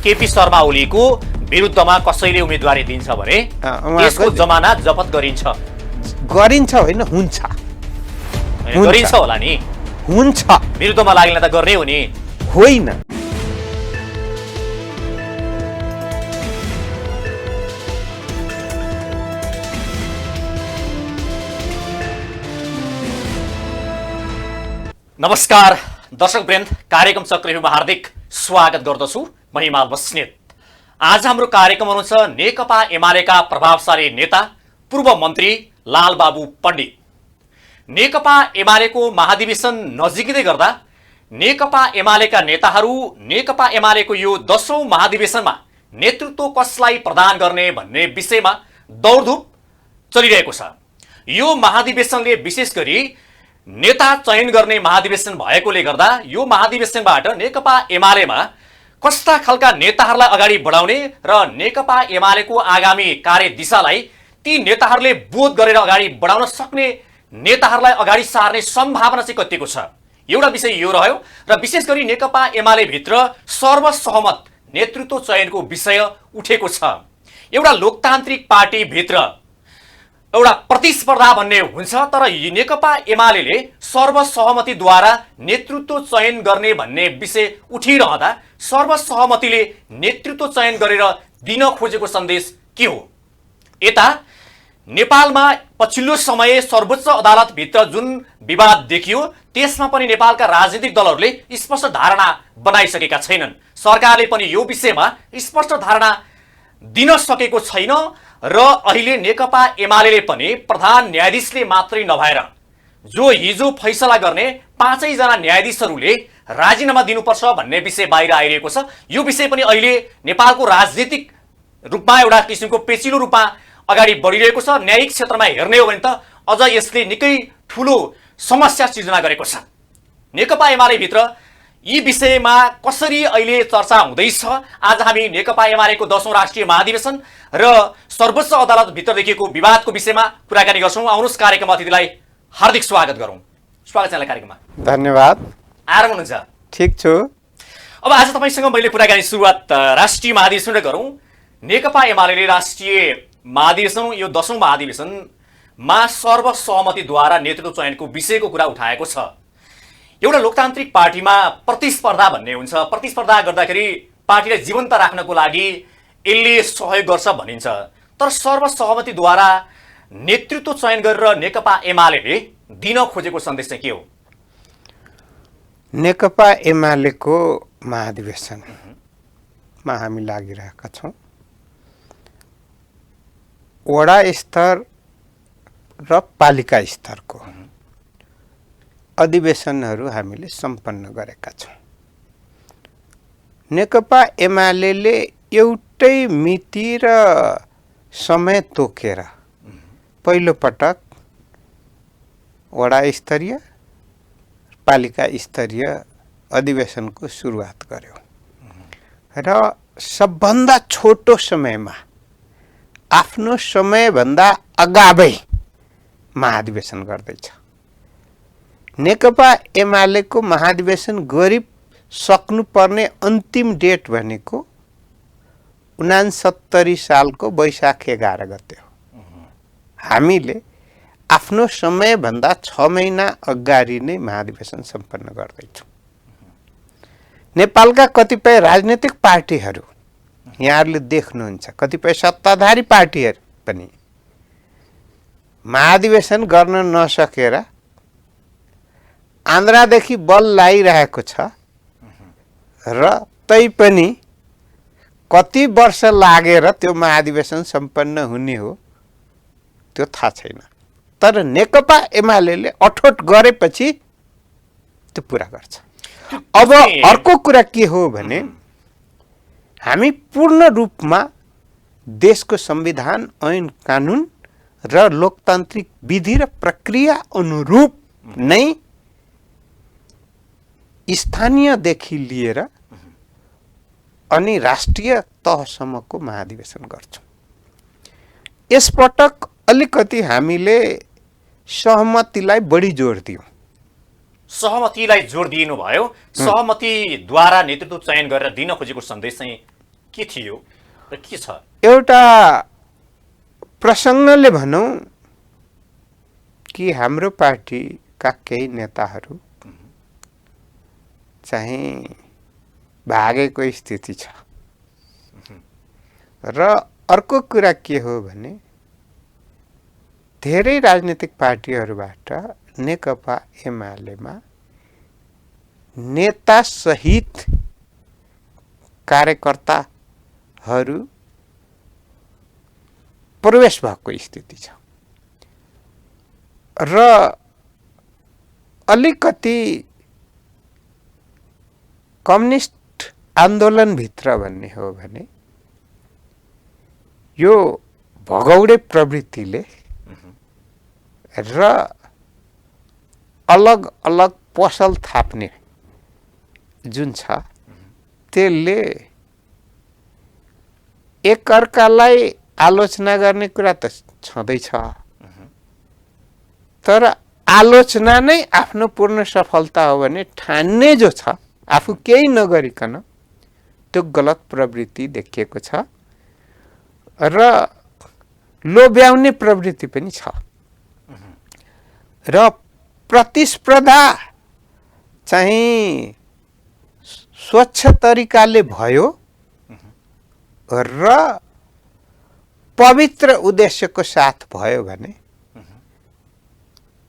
केपी शर्मा ओलीको विरुद्धमा कसैले उम्मेदवारी दिन्छ भने त्यसको जमानत जफत गरिन्छ होइन हुन्छ गरिन्छ होला नि हुन्छ विरुद्धमा लाग्ने त गर्ने हो नि होइन नमस्कार दर्शकवृन्द कार्यक्रम चक्रव्यूहमा हार्दिक स्वागत गर्दछु म हिमाल बस्नेत। आज हाम्रो कार्यक्रम अनुसार नेकपा एमालेका प्रभावशाली नेता पूर्व मन्त्री लालबाबु पण्डित नेकपा एमालेको महाधिवेशन नजिकै गर्दा नेकपा एमालेका नेताहरू नेकपा एमालेको यो 10औं महाधिवेशनमा नेतृत्व कसलाई प्रदान गर्ने भन्ने विषयमा दौडधुप चलिरहेको छ। यो महाधिवेशनले विशेष गरी नेता चयन गर्ने महाधिवेशन भएकोले गर्दा यो महाधिवेशनबाट नेकपा एमालेमा कस्ता खालका नेताहरूलाई अगाडि बढाउने र नेकपा एमालेको आगामी कार्यदिशालाई ती नेताहरूले बोध गरेर अगाडि बढाउन सक्ने नेताहरूलाई अगाडि सार्ने सम्भावना चाहिँ कतिको छ, एउटा विषय यो रह्यो। र विशेष गरी नेकपा एमाले भित्र सर्वसहमत नेतृत्व चयनको विषय उठेको छ। एउटा लोकतान्त्रिक पार्टी भित्र एउटा प्रतिस्पर्धा भन्ने हुन्छ, तर नेकपा एमाले सर्वसहमतिद्वारा नेतृत्व चयन गर्ने भन्ने विषय उठिरहँदा सर्वसहमतिले नेतृत्व चयन गरेर दिन खोजेको सन्देश के हो? यता नेपालमा पछिल्लो समय सर्वोच्च अदालतभित्र जुन विवाद देखियो त्यसमा पनि नेपालका राजनीतिक दलहरूले स्पष्ट धारणा बनाइसकेका छैनन्। सरकारले पनि यो विषयमा स्पष्ट धारणा दिन सकेको छैन र अहिले नेकपा एमाले पनि प्रधान न्यायाधीशले मात्रै नभएर जो हिजो फैसला गर्ने 5 जना न्यायाधीशहरूले राजीनामा दिनुपर्छ भन्ने विषय बाहिर आइरहेको छ। यो विषय पनि अहिले नेपालको राजनीतिक रूपमा एउटा किसिमको पेचिलो रूपमा अगाडि बढिरहेको छ। न्यायिक क्षेत्रमा हेर्ने हो भने त अझ यसले निकै ठूलो समस्या सिर्जना गरेको छ। नेकपा एमाले भित्र यी विषयमा कसरी अहिले चर्चा हुँदैछ, आज हामी नेकपा एमालेको 10औं राष्ट्रिय महाधिवेशन र सर्वोच्च अदालत भित्र देखिएको विवादको विषयमा कुराकानी गर्छौं। आउनुहोस् कार्यक्रम अतिथिलाई हार्दिक स्वागत गरौं। स्वागत छ कार्यक्रममा। धन्यवाद। आराम हुनुहुन्छ? ठीक छु। अब आज तपाईसँग मैले कुराकानी सुरुवात राष्ट्रिय महाधिवेशनले गरौं। नेकपा एमाले राष्ट्रिय महाधिवेशन यो 10औं महाधिवेशनमा सर्वसहमतिद्वारा नेतृत्व चयनको विषयको कुरा उठाएको छ। एउटा लोकतान्त्रिक पार्टीमा प्रतिस्पर्धा भन्ने हुन्छ, प्रतिस्पर्धा गर्दाखेरि पार्टीलाई जीवन्त राख्नको लागि यसले सहयोग गर्छ भनिन्छ, तर सर्वसहमतिद्वारा नेतृत्व चयन गरेर नेकपा एमाले दिन खोजेको सन्देश चाहिँ के हो? नेकपा एमालेको महाधिवेशनमा हामी लागिरहेका छौँ। वडा स्तर र पालिका स्तरको अधिवेशनहरू हामीले सम्पन्न गरेका छौँ। नेकपा एमाले एउटै मिति र समय तोकेर पहिलो पटक वडा स्तरीय पालिका स्तरीय अधिवेशनको सुरुवात गर्यो र सबभन्दा छोटो समयमा आफ्नो समयभन्दा अगावै महाधिवेशन गर्दैछ। नेकपा एमालेको महाधिवेशन गरी सक्नुपर्ने अन्तिम डेट भनेको 69 सालको वैशाख 11 गते हो। हामीले आफ्नो समयभन्दा 6 महिना अगाडि नै महाधिवेशन सम्पन्न गर्दैछौँ। नेपालका कतिपय राजनीतिक पार्टीहरू यहाँहरूले देख्नुहुन्छ, कतिपय सत्ताधारी पार्टीहरू पनि महाधिवेशन गर्न नसकेर आन्द्रादेखि बल लागिरहेको छ र तैपनि कति वर्ष लागेर त्यो महाधिवेशन सम्पन्न हुने हो त्यो थाहा छैन। तर नेकपा एमाले अठोट गरेपछि त्यो पुरा गर्छ। अब अर्को कुरा के हो भने हामी पूर्ण रूपमा देशको संविधान, ऐन कानुन र लोकतान्त्रिक विधि र प्रक्रिया अनुरूप नै स्थानीयदेखि लिएर अनि राष्ट्रिय तहसम्मको महाधिवेशन गर्छौँ। यसपटक अलिकति हामीले सहमतिलाई बढी जोड दियौँ। सहमतिलाई जोड दिनु भयो। सहमतिद्वारा नेतृत्व चयन गरेर दिन खोजेको सन्देश चाहिँ के थियो र के छ? एउटा प्रसङ्गले भनौँ कि हाम्रो पार्टीका केही नेताहरू चाहिँ भागेको स्थिति छ। र अर्को कुरा के हो भने धेरै राजनीतिक पार्टीहरूबाट नेकपा एमालेमा नेता सहित कार्यकर्ताहरू प्रवेश भएको स्थिति छ र अलिकति कम्युनिस्ट आन्दोलनभित्र भन्ने हो भने यो भगौडे प्रवृत्तिले र अलग अलग पसल थाप्ने जुन छ त्यसले एकअर्कालाई आलोचना गर्ने कुरा त छँदैछ, तर आलोचना नै आफ्नो पूर्ण सफलता हो भने ठान्ने जो छ आफू केही नगरिकन त्यो गलत प्रवृत्ति देखिएको छ र लोभ्याउने प्रवृत्ति पनि छ र प्रतिस्पर्धा चाहिँ स्वच्छ तरिकाले भयो र पवित्र उद्देश्यको साथ भयो भने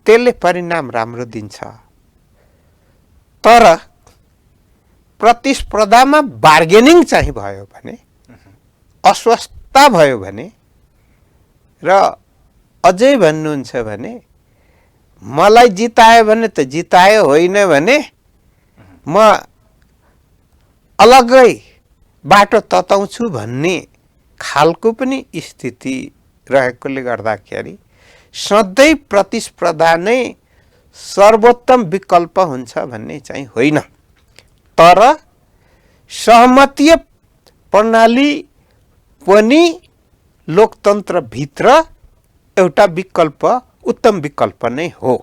त्यसले परिणाम राम्रो दिन्छ। तर प्रतिस्पर्धामा बार्गेनिङ चाहिँ भयो भने, अस्वस्थता भयो भने र अझै भन्नुहुन्छ भने मलाई जितायो भने त जितायो, होइन भने म अलग्गै बाटो तताउँछु भन्ने खालको पनि स्थिति रहेकोले गर्दाखेरि सधैँ प्रतिस्पर्धा नै सर्वोत्तम विकल्प हुन्छ भन्ने चाहिँ होइन। तर सहमतीय प्रणाली पनि लोकतन्त्रभित्र एउटा विकल्प, उत्तम विकल्प नै हो।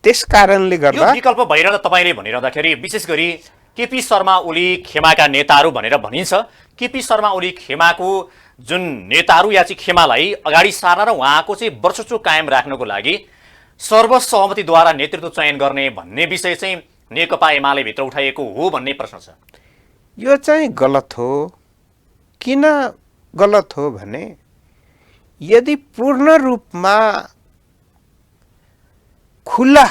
त्यस कारणले गर्दा यो विकल्प भइरहँदा तपाईले भनिरहँदाखेरि विशेष गरी केपी शर्मा ओली खेमाका नेताहरू भनेर भनिन्छ। केपी शर्मा ओली खेमाको जुन नेताहरू या चाहिँ खेमालाई अगाडि सार्न र उहाँको चाहिँ वर्चस्व कायम राख्नको लागि सर्वसहमतिद्वारा नेतृत्व चयन गर्ने भन्ने विषय चाहिँ नेकपा एमाले भित्र उठाइएको हो भन्ने प्रश्न छ। यो चाहिँ गलत हो। किन गलत हो भने यदि पूर्ण रूपमा खुला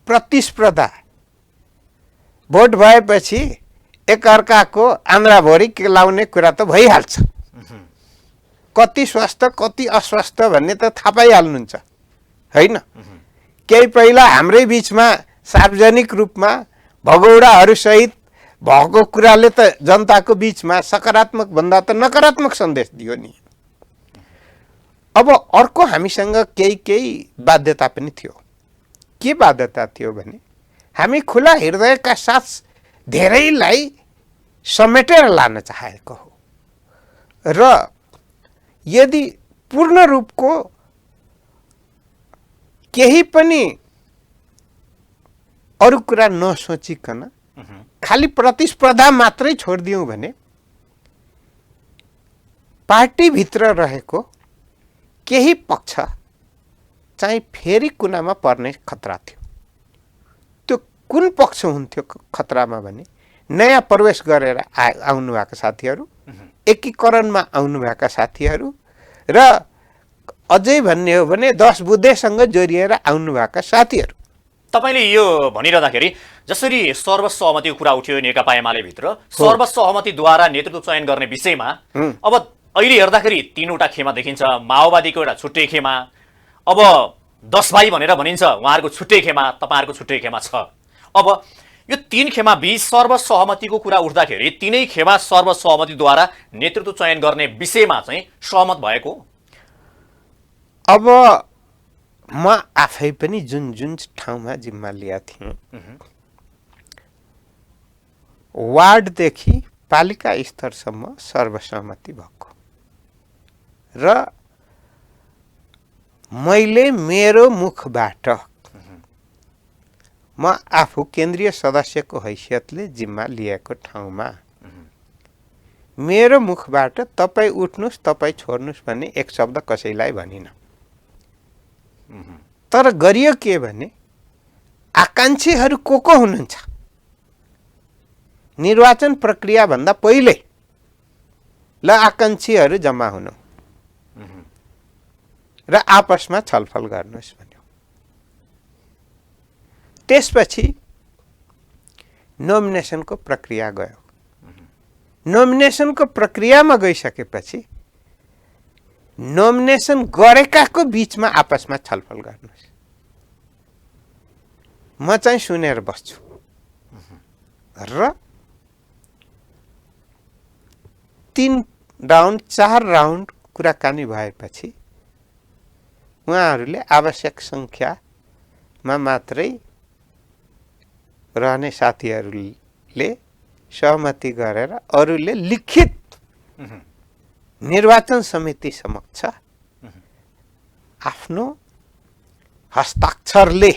प्रतिस्पर्धा भोट भएपछि एकअर्काको आन्द्राभरि केलाउने कुरा त भइहाल्छ। कति स्वस्थ कति अस्वस्थ भन्ने त थाहा पाइहाल्नुहुन्छ, होइन? केही पहिला हाम्रै बिचमा सार्वजनिक रूपमा भगौडाहरूसहित भएको कुराले त जनताको बिचमा सकारात्मक भन्दा त नकारात्मक सन्देश दियो नि। अब अर्को हामीसँग केही बाध्यता पनि थियो। के बाध्यता थियो भने हामी खुला हृदयका साथ धेरैलाई समेटेर लान चाहेको हो र यदि पूर्ण रूपको केही पनि अरू कुरा नसोचिकन खाली प्रतिस्पर्धा मात्रै छोडिदियौँ भने पार्टीभित्र रहेको केही पक्ष चाहिँ फेरि कुनामा पर्ने खतरा थियो। त्यो कुन पक्ष हुन्थ्यो खतरामा भने नयाँ प्रवेश गरेर आउनुभएका साथीहरू, एकीकरणमा आउनुभएका साथीहरू र अझै भन्ने हो भने 10 बुद्धेसँग जोडिएर आउनुभएका साथीहरू। तपाईले यो भनिरहँदाखेरि जसरी सर्वसहमतिको कुरा उठ्यो नेकपा एमाले भित्र, सर्वसहमतिद्वारा नेतृत्व चयन गर्ने विषयमा अब अहिले हेर्दाखेरि 3वटा खेमा देखिन्छ। माओवादीको एउटा छुट्टै खेमा, अब 10 भाइ भनेर भनिन्छ, उहाँहरूको छुट्टै खेमा, तपाईँहरूको छुट्टै खेमा छ। अब यो 3 खेमा बीच सर्वसहमतिको कुरा उठ्दाखेरि तीनै खेमा सर्वसहमतिद्वारा नेतृत्व चयन गर्ने विषयमा चाहिँ सहमत भएको। अब म आफै पनि जुन ठाउँमा जिम्मा लिया थिएँ, वार्डदेखि पालिका स्तरसम्म सर्वसहमति भएको र मैले मेरो मुखबाट म आफू केन्द्रीय सदस्यको हैसियतले जिम्मा लिएको ठाउँमा मेरो मुखबाट तपाईँ उठ्नुहोस् तपाईँ छोड्नुहोस् भन्ने एक शब्द कसैलाई भनिन। तर गरियो के भने आकाङ्क्षीहरू को हुनुहुन्छ निर्वाचन प्रक्रियाभन्दा पहिल्यै ल आकाङ्क्षीहरू जम्मा हुनु र आपसमा छलफल गर्नुहोस् भन्यो। त्यसपछि नोमिनेसनको प्रक्रिया गयो। नोमिनेसनको प्रक्रियामा गइसकेपछि नोमिनेसन गरेकाको बीचमा आपसमा छलफल गर्नुहोस्। म चाहिँ सुनेर बस्छु र 3 राउन्ड 4 राउन्ड कुराकानी भएपछि उहाँहरूले आवश्यक सङ्ख्यामा मात्रै रहने साथीहरूले सहमति गरेर अरूले लिखित निर्वाचन समिति समक्ष आफ्नो हस्ताक्षरले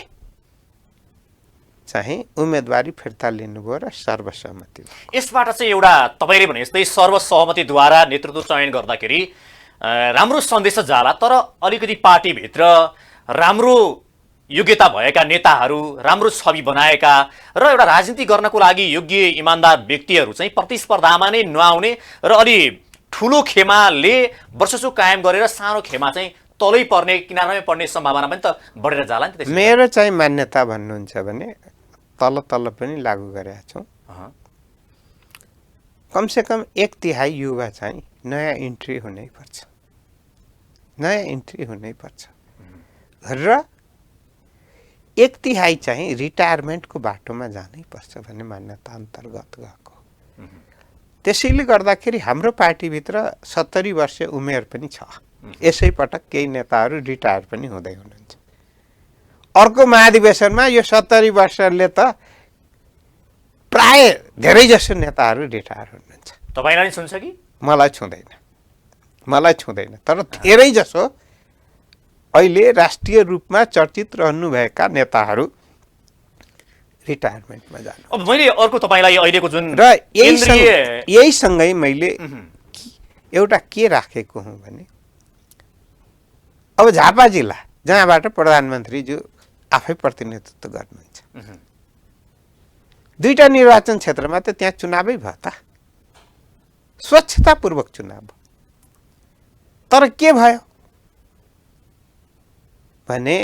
चाहिँ उम्मेदवारी फिर्ता लिनुभयो र सर्वसम्मति। यसबाट चाहिँ एउटा तपाईँले भने जस्तै सर्वसहमतिद्वारा नेतृत्व चयन गर्दाखेरि राम्रो सन्देश जाला, तर अलिकति पार्टीभित्र राम्रो योग्यता भएका नेताहरू, राम्रो छवि बनाएका र एउटा राजनीति गर्नको लागि योग्य इमान्दार व्यक्तिहरू चाहिँ प्रतिस्पर्धामा नै नआउने र अलि ठुलो खेमाले वर्षसु कायम गरेर सानो खेमा चाहिँ तलै पर्ने किनारामै पर्ने सम्भावना पनि त बढेर जाला नि त। मेरो चाहिँ मान्यता भन्नुहुन्छ भने तल पनि लागू गरेका छौँ। कमसेकम 1/3 युवा चाहिँ नयाँ इन्ट्री हुनैपर्छ, नयाँ इन्ट्री हुनैपर्छ र 1/3 चाहिँ रिटायरमेन्टको बाटोमा जानैपर्छ भन्ने मान्यता अन्तर्गत गएको। त्यसैले गर्दाखेरि हाम्रो पार्टीभित्र 70 वर्ष उमेर पनि छ। यसै पटक केही नेताहरू रिटायर पनि हुँदै हुनुहुन्छ। अर्को महाधिवेशनमा यो 70 वर्षले त प्राय धेरैजसो नेताहरू रिटायर हुनुहुन्छ। तपाईँलाई नि छुन्छ कि? मलाई छुँदैन। तर धेरैजसो अहिले राष्ट्रिय रूपमा चर्चित रहनुभएका नेताहरू रिटायरमेन्टमा जानु। अब मैले अर्को तपाईँलाई अहिलेको जुन र यहीसँगै मैले एउटा के राखेको हुँ भने अब झापा जिल्ला जहाँबाट प्रधानमन्त्रीज्यू आफै प्रतिनिधित्व गर्नुहुन्छ, 2टा निर्वाचन क्षेत्रमा त त्यहाँ चुनावै भयो त, स्वच्छतापूर्वक चुनाव भयो। तर के भयो भने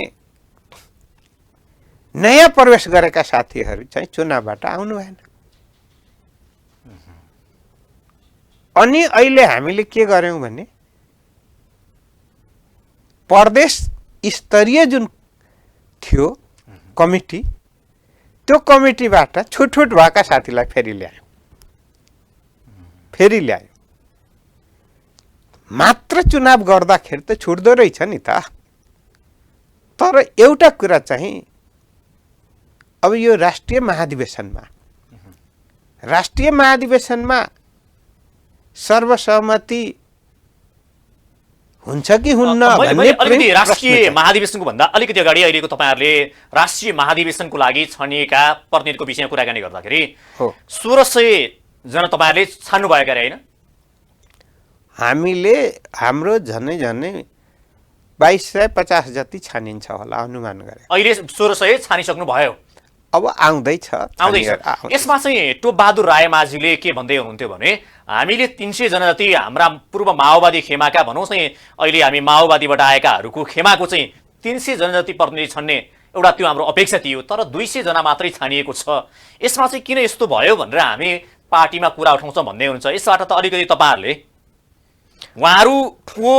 नयाँ प्रवेश गरेका साथीहरू चाहिँ चुनावबाट आउनु भएन। अनि अहिले हामीले के गर्यौं भने प्रदेश स्तरीय जुन थियो कमिटी, त्यो कमिटीबाट छुटफुट भएका साथीलाई फेरि ल्यायो। मात्र चुनाव गर्दाखेरि त छुट्दो रहेछ नि त। तर एउटा कुरा चाहिँ अब यो राष्ट्रिय महाधिवेशनमा सर्वसहमति हुन्छ कि हुन्न भन्ने अलिकति राष्ट्रिय महाधिवेशनको भन्दा अलिकति अगाडि अहिलेको तपाईहरुले राष्ट्रिय महाधिवेशनको लागि छानिएका प्रतिनिधिको विषयमा कुराकानी गर्दाखेरि 1600 जना तपाईहरुले छान्नु भएका हैन? हामीले हाम्रो झनै 2250 जति छानिन्छ होला अनुमान गरे। अहिले 1600 छानिसक्नु भयो, अब आउँदैछ। यसमा चाहिँ टोपबहादुर रायमाझीले के भन्दै हुनुहुन्थ्यो भने हामीले 300 जना जति हाम्रा पूर्व माओवादी खेमाका भनौं चाहिँ अहिले हामी माओवादीबाट आएकाहरूको खेमाको चाहिँ 300 जना जति प्रतिनिधि छन्ने एउटा त्यो हाम्रो अपेक्षा थियो, तर 200 जना मात्रै छानिएको छ। यसमा चाहिँ किन यस्तो भयो भनेर हामी पार्टीमा कुरा उठाउँछौं भन्दै हुनुहुन्छ। यसबाट त अलिकति तपाईहरुले उहाँहरुको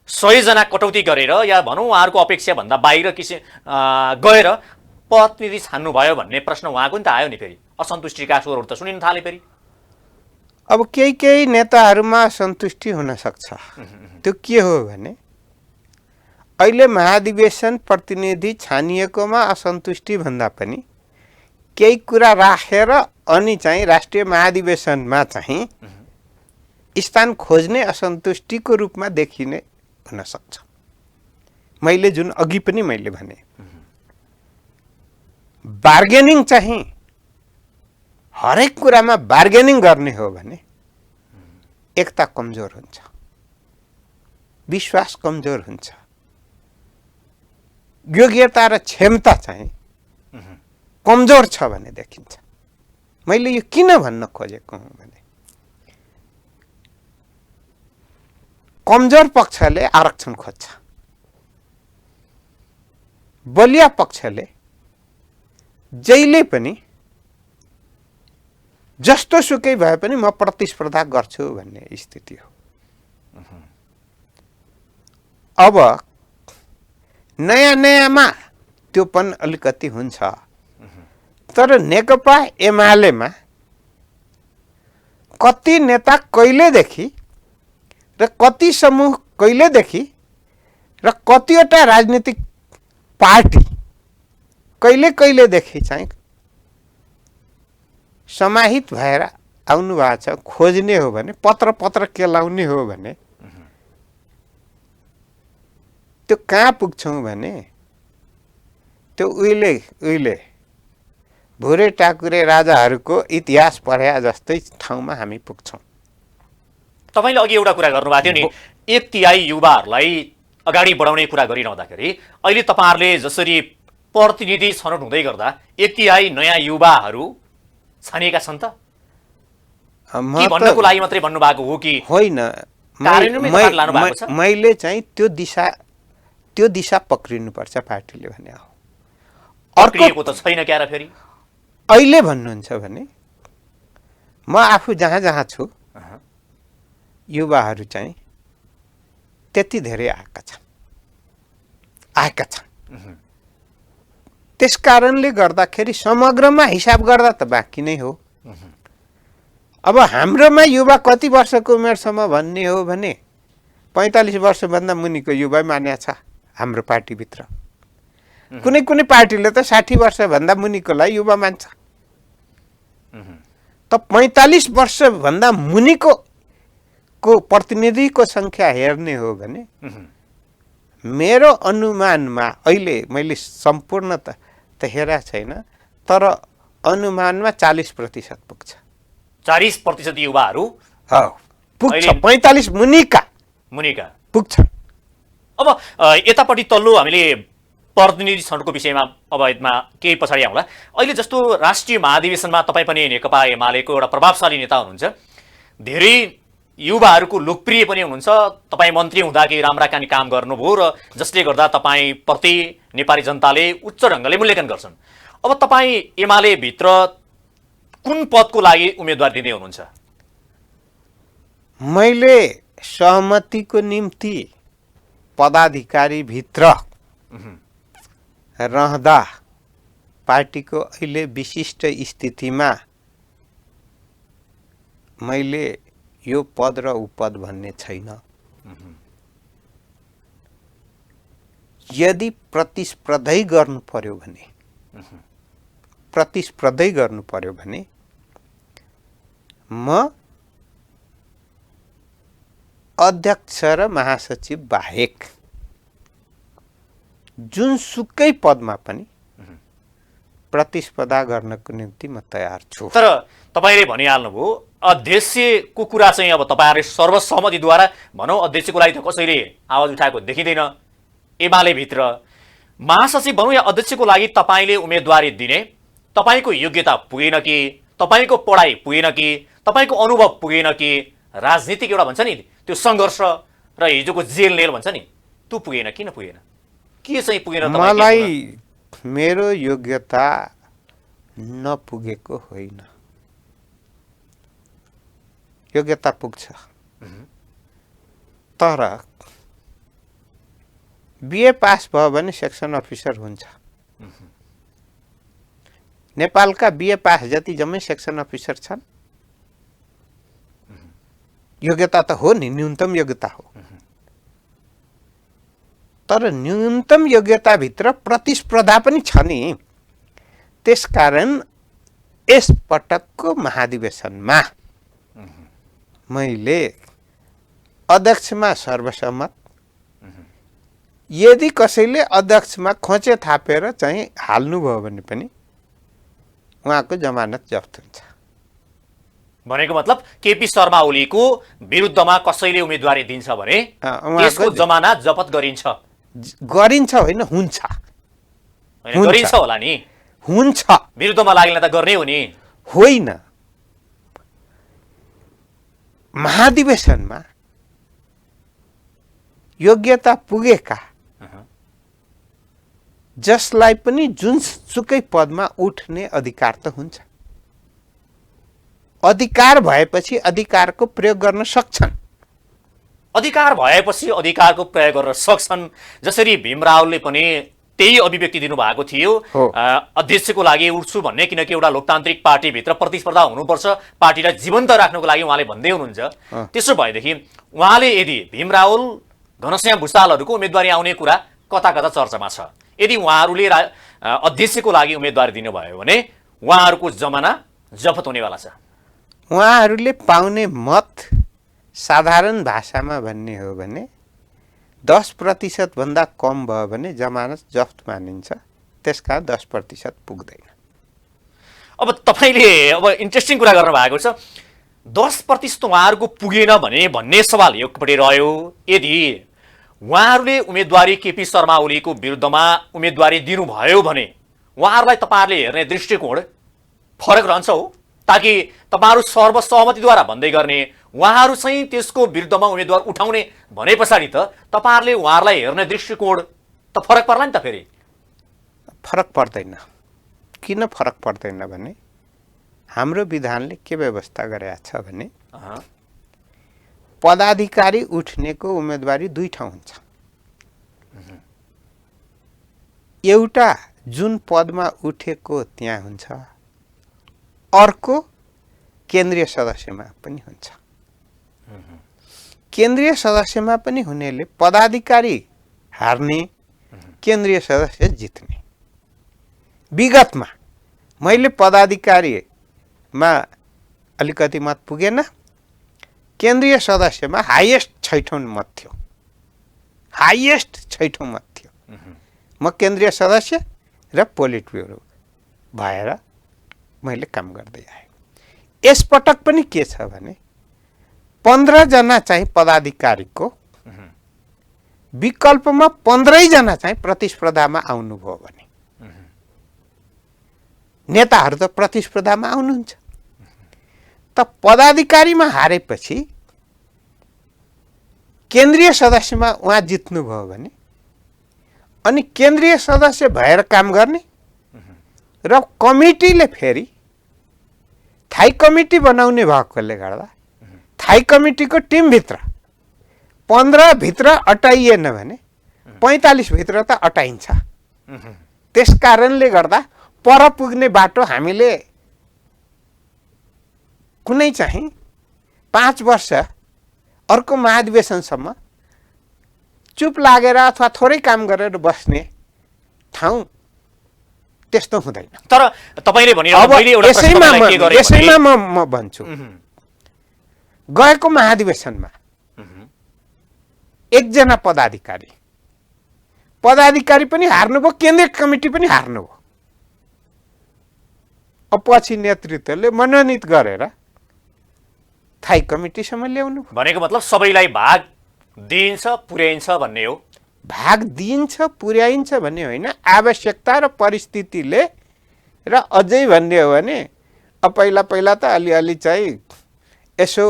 100 जना कटौती गरेर या भनौं उहाँहरुको अपेक्षा भन्दा बाहिर गएर प्रतिनिधि छान्नु भयो भन्ने प्रश्न उहाँको नि त आयो नि। फेरि असन्तुष्टिका स्वरहरु त सुनिन थाले। फेरि अब केही नेताहरुमा असन्तुष्टि हुन सक्छ। त्यो के हो भने अहिले महाधिवेशन प्रतिनिधि छानिएकोमा असन्तुष्टि भन्दा पनि केही कुरा राखेर अनि चाहिँ राष्ट्रिय महाधिवेशनमा चाहिँ स्थान खोज्ने असन्तुष्टिको रूपमा देखिने हुन सक्छ। मैले जुन अघि पनि मैले भने बार्गेनिङ चाहिँ हरेक कुरामा बार्गेनिङ गर्ने हो भने एकता कमजोर हुन्छ, विश्वास कमजोर हुन्छ, योग्यता र क्षमता चाहिँ कमजोर छ भने देखिन्छ। मैले यो किन भन्न खोजेको हुँ भने कमजोर पक्षले आरक्षण खोज्छ, बलिया पक्षले जहिले पनि जस्तो सुकै भए पनि म प्रतिस्पर्धा गर्छु भन्ने स्थिति हो। अब नयाँ नयाँमा त्यो पनि अलिकति हुन्छ, तर नेकपा एमालेमा कति नेता कहिलेदेखि र कति समूह कहिलेदेखि र कतिवटा राजनीतिक पार्टी कहिले कहिलेदेखि चाहिँ समाहित भएर आउनु भएको छ। खोज्ने हो भने पत्र केलाउने हो भने त्यो कहाँ पुग्छौँ भने त्यो उहिले भुरे टाकुरे राजाहरूको इतिहास पढे जस्तै ठाउँमा हामी पुग्छौँ। तपाईँले अघि एउटा कुरा गर्नुभएको थियो नि, 1/3 युवाहरूलाई अगाडि बढाउने कुरा गरिरहँदाखेरि अहिले तपाईँहरूले जसरी प्रतिनिधि छनौट हुँदै गर्दा 1/3 नयाँ युवाहरू छानिएका छन् त? कि भन्नको लागि मात्रै भन्नुभएको हो कि होइन? कार्यान्वयनमै तपाईले लानु भएको छ? मैले चाहिँ त्यो दिशा पक्रिनुपर्छ पार्टीले भने हो। अर्को त छैन क्या र फेरि अहिले भन्नुहुन्छ भने म आफू जहाँ जहाँ छु युवाहरू चाहिँ त्यति धेरै आएका छन्। त्यस कारणले गर्दाखेरि समग्रमा हिसाब गर्दा त बाँकी नै हो। अब हाम्रोमा युवा कति वर्षको उमेरसम्म भन्ने हो भने 45 वर्षभन्दा मुनिको युवा मान्या छ हाम्रो पार्टीभित्र। कुनै कुनै पार्टीले त 60 वर्षभन्दा मुनिकोलाई युवा मान्छ। त 45 वर्षभन्दा मुनिको प्रतिनिधिको संख्या हेर्ने हो भने मेरो अनुमानमा अहिले मैले सम्पूर्ण त हेरा छैन, तर अनुमानमा 40% पुग्छ। 40% युवाहरू पुग्छ, 45 मुनिका पुग्छ। अब यतापट्टि तल्लो हामीले प्रतिनिधि छनौटको विषयमा अब यसमा केही पछाडि आउँला। अहिले जस्तो राष्ट्रिय महाधिवेशनमा तपाईँ पनि नेकपा एमालेको एउटा प्रभावशाली नेता हुनुहुन्छ, धेरै युवाहरूको लोकप्रिय पनि हुनुहुन्छ। तपाईँ मन्त्री हुँदाखेरि राम्रा काम गर्नुभयो र जसले गर्दा तपाईँ प्रति नेपाली जनताले उच्च ढङ्गले मूल्याङ्कन गर्छन्। अब तपाईँ एमाले भित्र कुन पदको लागि उम्मेदवार दिँदै हुनुहुन्छ? मैले सहमतिको निम्ति पदाधिकारी भित्र रहँदा पार्टीको अहिले विशिष्ट स्थितिमा मैले यो पद र उपद भन्ने छैन। यदि प्रतिस्पर्धै गर्नु पर्यो भने म अध्यक्ष र महासचिव बाहेक जुनसुकै पदमा पनि प्रतिस्पर्धा गर्नको निम्ति म तयार छु। तर तपाईँले भनिहाल्नुभयो अध्यक्षको कुरा चाहिँ अब तपाईँहरूले सर्वसम्मतिद्वारा भनौँ, अध्यक्षको लागि त कसैले आवाज उठाएको देखिँदैन एमाले भित्र। महासचिव भनौँ या अध्यक्षको लागि तपाईँले उम्मेदवारी दिने तपाईँको योग्यता पुगेन कि, तपाईँको पढाइ पुगेन कि, तपाईँको अनुभव पुगेन कि, राजनीतिक एउटा भन्छ नि त्यो सङ्घर्ष र हिजोको जेल नेल भन्छ नि त्यो पुगेन? किन पुगेन? के चाहिँ पुगेन? मलाई मेरो योग्यता नपुगेको होइन, योग्यता पुग्छ। तर बिए पास भयो भने सेक्सन अफिसर हुन्छ। नेपालका बिए पास जति जम्मै सेक्सन अफिसर छन्। योग्यता त हो नि, न्यूनतम योग्यता हो। तर न्यूनतम योग्यताभित्र प्रतिस्पर्धा पनि छ नि। त्यसकारण यस पटकको महाधिवेशनमा मैले अध्यक्षमा सर्वसम्मत, यदि कसैले अध्यक्षमा खोचे थापेर चाहिँ हाल्नुभयो भने पनि उहाँको जमानत जफ्त हुन्छ। भनेको मतलब केपी शर्मा ओलीको विरुद्धमा कसैले उम्मेदवारी दिन्छ भने त्यसको जमाना जफत गरिन्छ होइन हुन्छ गरिन्छ होला नि हुन्छ विरुद्धमा लाग्ने त गर्ने हो नि होइन महाधिवेशनमा योग्यता पुगेका जसलाई पनि जुनसुकै पदमा उठ्ने अधिकार त हुन्छ अधिकार भएपछि अधिकारको प्रयोग गर्न सक्छन् अधिकार भएपछि अधिकारको प्रयोग गर्न सक्छन् जसरी भीम रावलले पनि त्यही अभिव्यक्ति दिनुभएको थियो अध्यक्षको लागि उठ्छु भन्ने किनकि एउटा लोकतान्त्रिक पार्टीभित्र प्रतिस्पर्धा हुनुपर्छ पार्टीलाई जीवन्त राख्नको लागि उहाँले भन्दै हुनुहुन्छ त्यसो भएदेखि उहाँले यदि भीम रावल घनश्याम भुसालहरूको उम्मेदवारी आउने कुरा कता कता चर्चामा छ यदि उहाँहरूले अध्यक्षको लागि उम्मेदवारी दिनुभयो भने उहाँहरूको जमाना जफत हुनेवाला छ उहाँहरूले पाउने मत साधारण भाषामा भन्ने हो भने 10% भन्दा कम भयो भने जमानत जफ्त मानिन्छ त्यसका 10% पुग्दैन अब तपाईले अब इन्ट्रेस्टिङ कुरा गर्नु भएको छ 10% उहाँहरूको पुगेन भने भन्ने सवाल एकपटि रह्यो यदि उहाँहरूले उम्मेदवारी केपी शर्मा ओलीको विरुद्धमा उम्मेदवारी दिनुभयो भने उहाँहरूलाई तपाईहरुले हेर्ने दृष्टिकोण फरक रहन्छ हो ताकि तपाईहरु सर्वसहमतिद्वारा भन्दै गर्ने उहाँहरू चाहिँ त्यसको विरुद्धमा उम्मेदवार उठाउने भने पछाडि त तपाईहरुले उहाँहरूलाई हेर्ने दृष्टिकोण त फरक पर्ला नि त फेरि फरक पर्दैन किन फरक पर्दैन भने हाम्रो विधानले के व्यवस्था गरेको छ भने पदाधिकारी उठ्नेको उम्मेदवारी दुई ठाउँ हुन्छ एउटा जुन पदमा उठेको त्यहाँ हुन्छ अर्को केन्द्रीय सदस्यमा पनि हुन्छ केन्द्रीय सदस्यमा पनि हुनेले पदाधिकारी हार्ने केन्द्रीय सदस्य जित्ने विगतमा मैले पदाधिकारीमा अलिकति मत पुगेन केन्द्रीय सदस्यमा हाईएस्ट 6औं मत थियो हाईएस्ट 6औं मत थियो म केन्द्रीय सदस्य र पोलिट ब्युरो भएर मैले काम गर्दै आएँ यसपटक पनि के छ भने 15 जना चाहिँ पदाधिकारीको विकल्पमा 15 जना चाहिँ प्रतिस्पर्धामा आउनुभयो भने नेताहरू त प्रतिस्पर्धामा आउनुहुन्छ त पदाधिकारीमा हारेपछि केन्द्रीय सदस्यमा उहाँ जित्नुभयो भने अनि केन्द्रीय सदस्य भएर काम गर्ने र कमिटीले फेरि थाई कमिटी बनाउने भएकोले गर्दा थाई कमिटीको टिमभित्र 15 भित्र अटाइएन भने 45 भित्र त अटाइन्छ त्यस कारणले गर्दा पर पुग्ने बाटो हामीले कुनै चाहिँ 5 वर्ष अर्को महाधिवेशनसम्म चुप लागेर अथवा थोरै काम गरेर बस्ने ठाउँ त्यस्तो हुँदैन तर तपाईले भनिरहनु मैले एउटा प्रश्नलाई के गरे यसैमा म भन्छु गएको महाधिवेशनमा एकजना पदाधिकारी पनि हार्नुभयो केन्द्रीय कमिटी पनि हार्नुभयो पछि नेतृत्वले मनोनित गरेर थाई कमिटीसम्म ल्याउनु भनेको मतलब सबैलाई भाग दिइन्छ पुर्याइन्छ भन्ने हो भाग दिइन्छ पुर्याइन्छ भन्ने होइन आवश्यकता र परिस्थितिले र अझै भन्ने हो भने पहिला त अलिअलि चाहिँ यसो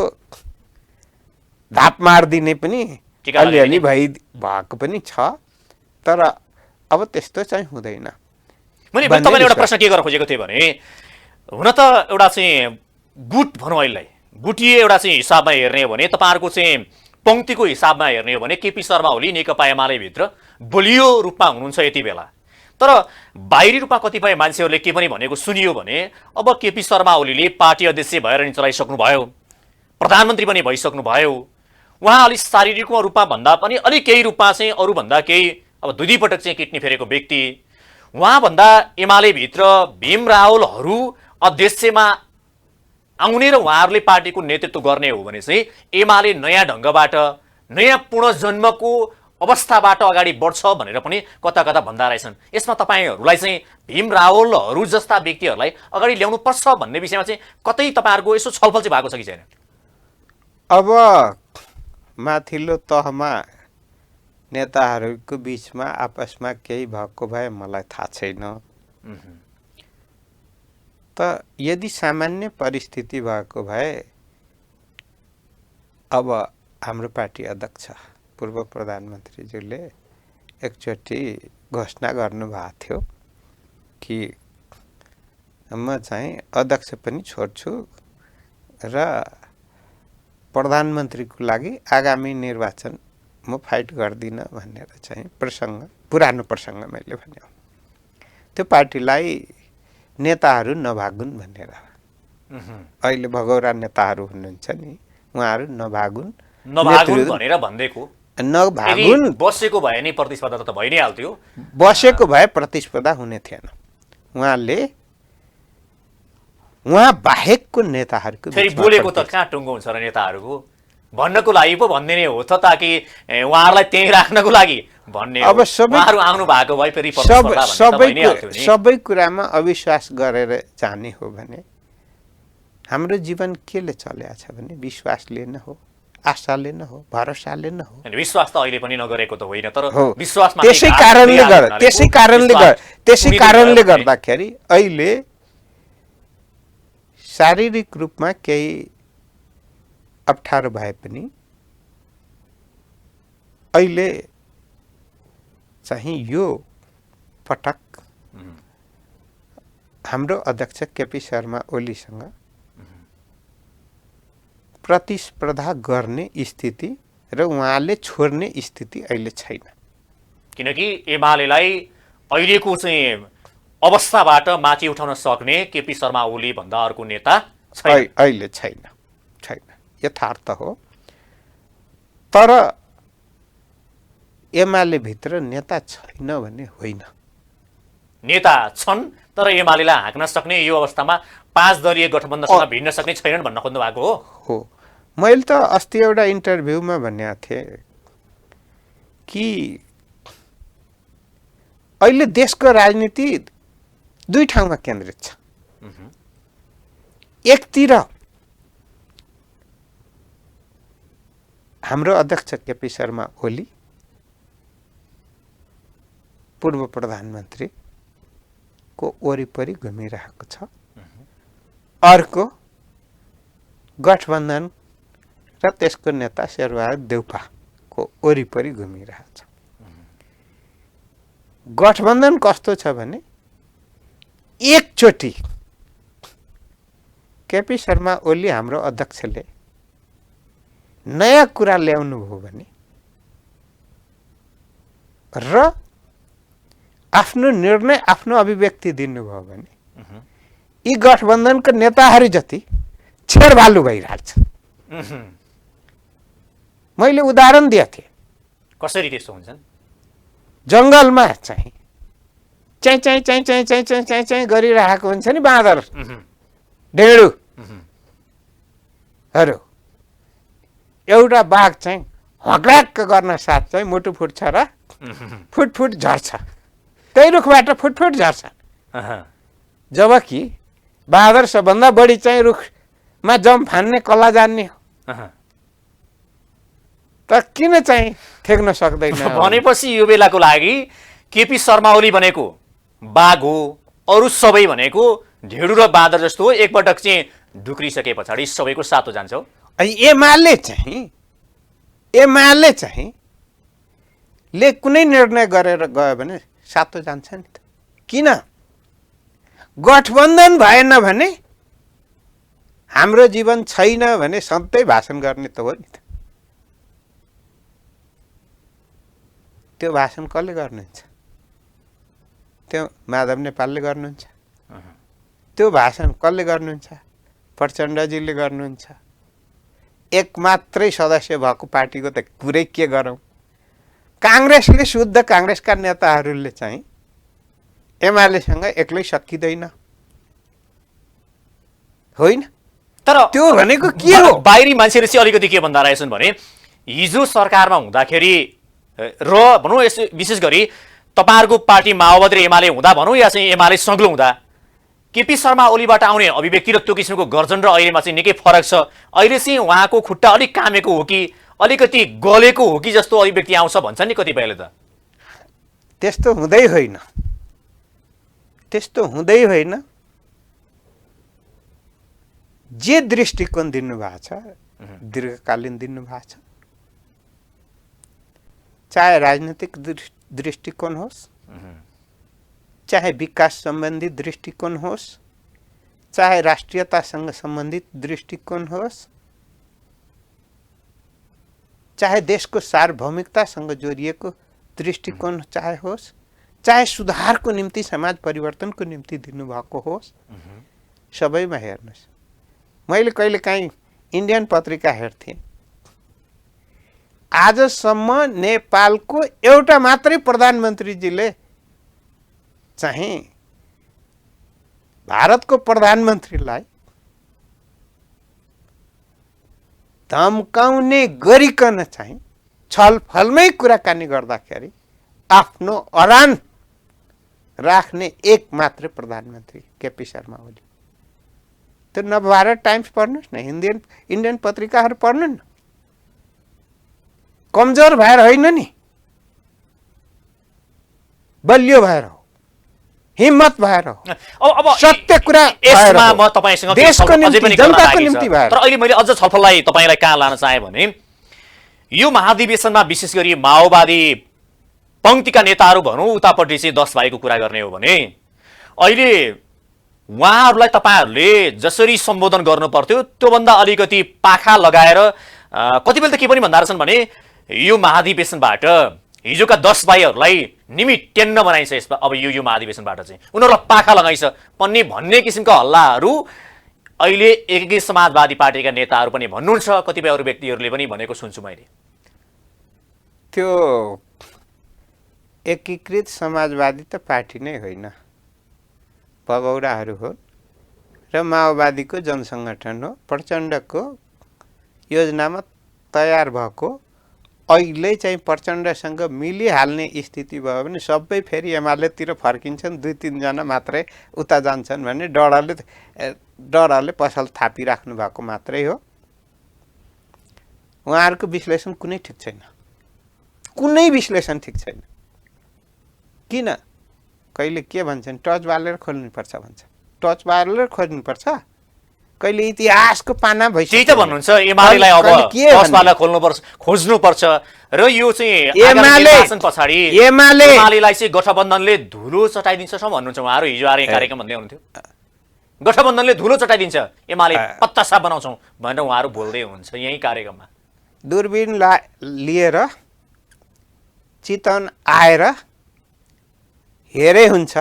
धाप मार्दिने पनि अलिअलि भएको पनि छ तर अब त्यस्तो चाहिँ हुँदैन मैले तपाईले एउटा प्रश्न के गर्न खोजेको थिएँ भने हुन त एउटा चाहिँ गुट भनौँ अहिले गुटिए एउटा चाहिँ हिसाबमा हेर्ने हो भने तपाईहरुको चाहिँ पंक्तिको हिसाबमा हेर्ने हो भने केपी शर्मा ओली नेकपा एमाले भित्र बलियो रूपमा हुनुहुन्छ यति बेला तर बाहिरी रूपमा कतिपय मान्छेहरूले के पनि भनेको सुनियो भने अब केपी शर्मा ओलीले पार्टी अध्यक्ष भएर नि चलाइसक्नु भयो प्रधानमन्त्री पनि भइसक्नु भयो उहाँ अलि शारीरिक रूपमा भन्दा पनि अलि केही रूपमा चाहिँ अरु भन्दा केही अब दुई पटक चाहिँ किडनी फेरेको व्यक्ति उहाँ भन्दा एमाले भित्र भीम रावलहरू अध्यक्षमा आउने र उहाँहरूले पार्टीको नेतृत्व गर्ने हो भने चाहिँ एमाले नयाँ ढंगबाट नयाँ पुनर्जन्मको अवस्थाबाट अगाडि बढ्छ भनेर पनि कता कता भन्दा रहेछन्। यसमा तपाईँहरूलाई चाहिँ भीम रावलहरू जस्ता व्यक्तिहरूलाई अगाडि ल्याउनु पर्छ भन्ने विषयमा चाहिँ कतै तपाईँहरूको यसो छलफल चाहिँ भएको छ कि छैन? अब माथिल्लो तहमा नेताहरूको बीचमा आपसमा केही भएको भए मलाई थाहा छैन। त यदि सामान्य परिस्थिति भएको भए अब हाम्रो पार्टी अध्यक्ष पूर्व प्रधानमन्त्रीज्यूले एकचोटि घोषणा गर्नुभएको थियो कि म चाहिँ अध्यक्ष पनि छोड्छु र प्रधानमन्त्रीको लागि आगामी निर्वाचन म फाइट गर्दिनँ भनेर चाहिँ पुरानो प्रसङ्ग मैले भने। त्यो पार्टीलाई नेताहरू नभागुन् भनेर। अहिले भगौरा नेताहरू हुनुहुन्छ नि, उहाँहरू नभागुन् भनेर भनिदिएको। नभागुन् बसेको भए नि प्रतिस्पर्धा त भइ नै हाल्थ्यो। बसेको भए प्रतिस्पर्धा हुने थिएन। उहाँ बाहेकको नेताहरूको फेरि बोलेको त कहाँ टुङ्गो हुन्छ र नेताहरूको भन्नको लागि पो भन्दिने हो त, ताकि उहाँहरूलाई त्यही राख्नको लागि भन्ने। अब उहाँहरू आउनु भएको भए फेरि सबै कुरामा अविश्वास गरेर जाने हो भने हाम्रो जीवन केले चलेको छ भने विश्वासले न हो, आशाले न हो, भरोसाले न हो। विश्वास त अहिले पनि नगरेको त होइन, तर विश्वासमा त्यसै कारणले गर्दाखेरि अहिले शारीरिक रूपमा केही अप्ठ्यारो भए पनि अहिले चाहिँ यो पटक हाम्रो अध्यक्ष केपी शर्मा ओलीसँग प्रतिस्पर्धा गर्ने स्थिति र उहाँले छोड्ने स्थिति अहिले छैन। किनकि एमालेलाई अहिलेको चाहिँ अवस्थाबाट माथि उठाउन सक्ने केपी शर्मा ओली भन्दा अर्को नेता अहिले छैन, यथार्थ हो। तर एमाले भित्र नेता छैन भने होइन, नेता छन् तर एमालेलाई हाँक्न सक्ने यो अवस्थामा 5 दलीय गठबन्धनसँग भिड्न सक्ने छैनन् भन्न खोज्नु भएको हो। मैले त अस्ति एउटा इन्टरभ्यूमा भनेको थिएँ कि अहिले देशको राजनीति दुई ठाउँमा केन्द्रित छ। एकतिर हाम्रो अध्यक्ष केपी शर्मा ओली पूर्व प्रधानमन्त्री को वरिपरि घुमिरहेको छ, अर्को गठबन्धन र त्यसको नेता शेरबहादुर देउपाको वरिपरि घुमिरहेको छ। गठबन्धन कस्तो छ भने एकचोटि केपी शर्मा ओली हाम्रो अध्यक्षले नयाँ कुरा ल्याउनु भयो भने र आफ्नो निर्णय आफ्नो अभिव्यक्ति दिनुभयो भने यी गठबन्धनका नेताहरू जति छेडभालु भइरहेछ। मैले उदाहरण दिएको थिएँ। कसरी त्यस्तो हुन्छ? जङ्गलमा चाहिँ चाहिँ चाहिँ चाहिँ चाहिँ चाहिँ चाहिँ चाहिँ चाहिँ गरिरहेको हुन्छ नि बाँदर, ढेँडुहरू। एउटा बाघ चाहिँ हक्राक गर्न साथ चाहिँ मुटु फुट्छ र फुटफुट झर्छ, त्यही रुखबाट फुटफुट झर्छ। जबकि बाँदर सबभन्दा बढी चाहिँ रुखमा जम फान्ने कला जान्ने हो, त किन चाहिँ ठेक्न सक्दैन? भनेपछि यो बेलाको लागि केपी शर्मा ओली भनेको बाघ हो, अरू सबै भनेको ढेँडु र बाँदर जस्तो हो। एकपटक चाहिँ ढुक्रिसके पछाडि सबैको सातो जान्छ। एमाले चाहिँ ले कुनै निर्णय गरेर गयो भने सातो जान्छ नि त। किन? गठबन्धन भएन भने हाम्रो जीवन छैन भने सधैँ भाषण गर्ने त हो नि त। त्यो भाषण कसले गर्नुहुन्छ? त्यो माधव नेपालले गर्नुहुन्छ। त्यो भाषण कसले गर्नुहुन्छ? प्रचण्डजीले गर्नुहुन्छ। एक मात्रै सदस्य भएको पार्टीको त कुरै के गरौँ? काङ्ग्रेसले शुद्ध काङ्ग्रेसका नेताहरूले चाहिँ एमालेसँग एक्लै सकिँदैन, होइन? तर त्यो भनेको के हो? बाहिरी मान्छेले चाहिँ अलिकति के भन्दा रहेछन् भने हिजो सरकारमा हुँदाखेरि र भनौँ यस विशेष गरी तपाईँहरूको पार्टी माओवादी र एमाले हुँदा भनौँ या चाहिँ एमाले सग्लो हुँदा केपी शर्मा ओलीबाट आउने अभिव्यक्ति र त्यो किसिमको गर्जन र अहिलेमा चाहिँ निकै फरक छ। अहिले चाहिँ उहाँको खुट्टा अलिक कामेको हो कि अलिकति गलेको हो कि जस्तो अभिव्यक्ति आउँछ भन्छन् नि कतिपयले त। त्यस्तो हुँदै होइन, त्यस्तो हुँदै होइन। जे दृष्टिकोण दिनुभएको छ दीर्घकालीन दिनुभएको छ, चाहे राजनीतिक दृष्टिकोण होस्, चाहे विकास सम्बन्धी दृष्टिकोण होस्, चाहे राष्ट्रियतासँग सम्बन्धित दृष्टिकोण होस्, चाहे देशको सार्वभौमिकतासँग जोडिएको दृष्टिकोण चाहे होस्, चाहे सुधारको निम्ति समाज परिवर्तनको निम्ति दिनुभएको होस्, सबैमा हेर्नुहोस्। मैले कहिलेकाहीँ इन्डियन पत्रिका हेर्थेँ, आजसम्म नेपालको एउटा मात्रै प्रधानमन्त्रीजीले चाहिँ भारतको प्रधानमन्त्रीलाई धम्काउने गरिकन चाहिँ छलफलमै कुराकानी गर्दाखेरि आफ्नो अडान राख्ने एक मात्र प्रधानमन्त्री केपी शर्मा ओली। त्यो नवभारत टाइम्स पढ्नुहोस् न, इन्डियन पत्रिकाहरू पढ्नु न। कमजोर भएर होइन नि, बलियो भएर हो, हिम्मत भएर हो, अब सत्य कुरा यसमा म तपाईसँग देशको निम्ति, जनताको निम्ति भएर। तर अहिले मैले अझ छलफललाई तपाईलाई कहाँ लान चाहे भने यो महाधिवेशनमा विशेष गरी माओवादी पंक्तिका नेताहरू भनौँ उतापट्टि चाहिँ 10 भाइको कुरा गर्ने हो भने अहिले उहाँहरूलाई तपाईहरूले जसरी सम्बोधन गर्नु पर्थ्यो त्योभन्दा अलिकति पाखा लगाएर कतिबेला त के पनि भन्दा रहेछन् भने यो महाधिवेशनबाट हिजोका 10 भाइहरूलाई निमिट्यान्न बनाइन्छ। यसमा अब यो महाधिवेशनबाट चाहिँ उनीहरूलाई पाखा लगाइन्छ पनि भन्ने किसिमका हल्लाहरू अहिले एकीकृत समाजवादी पार्टीका नेताहरू पनि भन्नुहुन्छ, कतिपय अरू व्यक्तिहरूले पनि भनेको सुन्छु मैले। त्यो एकीकृत समाजवादी त पार्टी नै होइन, भगौडाहरू हो र माओवादीको जनसङ्गठन हो। प्रचण्डको योजनामा तयार भएको, अहिले चाहिँ प्रचण्डसँग मिलिहाल्ने स्थिति भयो भने सबै फेरि एमालेतिर फर्किन्छन्, 2-3 जना मात्रै उता जान्छन् भन्ने डरले पसल थापिराख्नु भएको मात्रै हो। उहाँहरूको विश्लेषण कुनै ठिक छैन, कुनै विश्लेषण ठिक छैन। किन? कहिले के भन्छन्, टर्च बालेर खोल्नुपर्छ भन्छ, टर्च बालेर खोज्नुपर्छ। कहिले इतिहासको पाना भइसक्यो। त्यही त भन्नुहुन्छ एमालेलाई अब टर्च बालेर खोज्नुपर्छ र यो चाहिँ निर्वाचन पछाडि एमालेलाई चाहिँ गठबन्धनले धुलो चटाइदिन्छ भन्नुहुन्छ उहाँहरू। हिजो आएर कार्यक्रम भन्दै हुनुहुन्थ्यो, गठबन्धनले धुलो चटाइदिन्छ, एमाले पत्तासा बनाउँछौँ भनेर उहाँहरू बोल्दै हुनुहुन्छ यही कार्यक्रममा। दूरबीन लिएर चितवन आएर हेरे हुन्छ।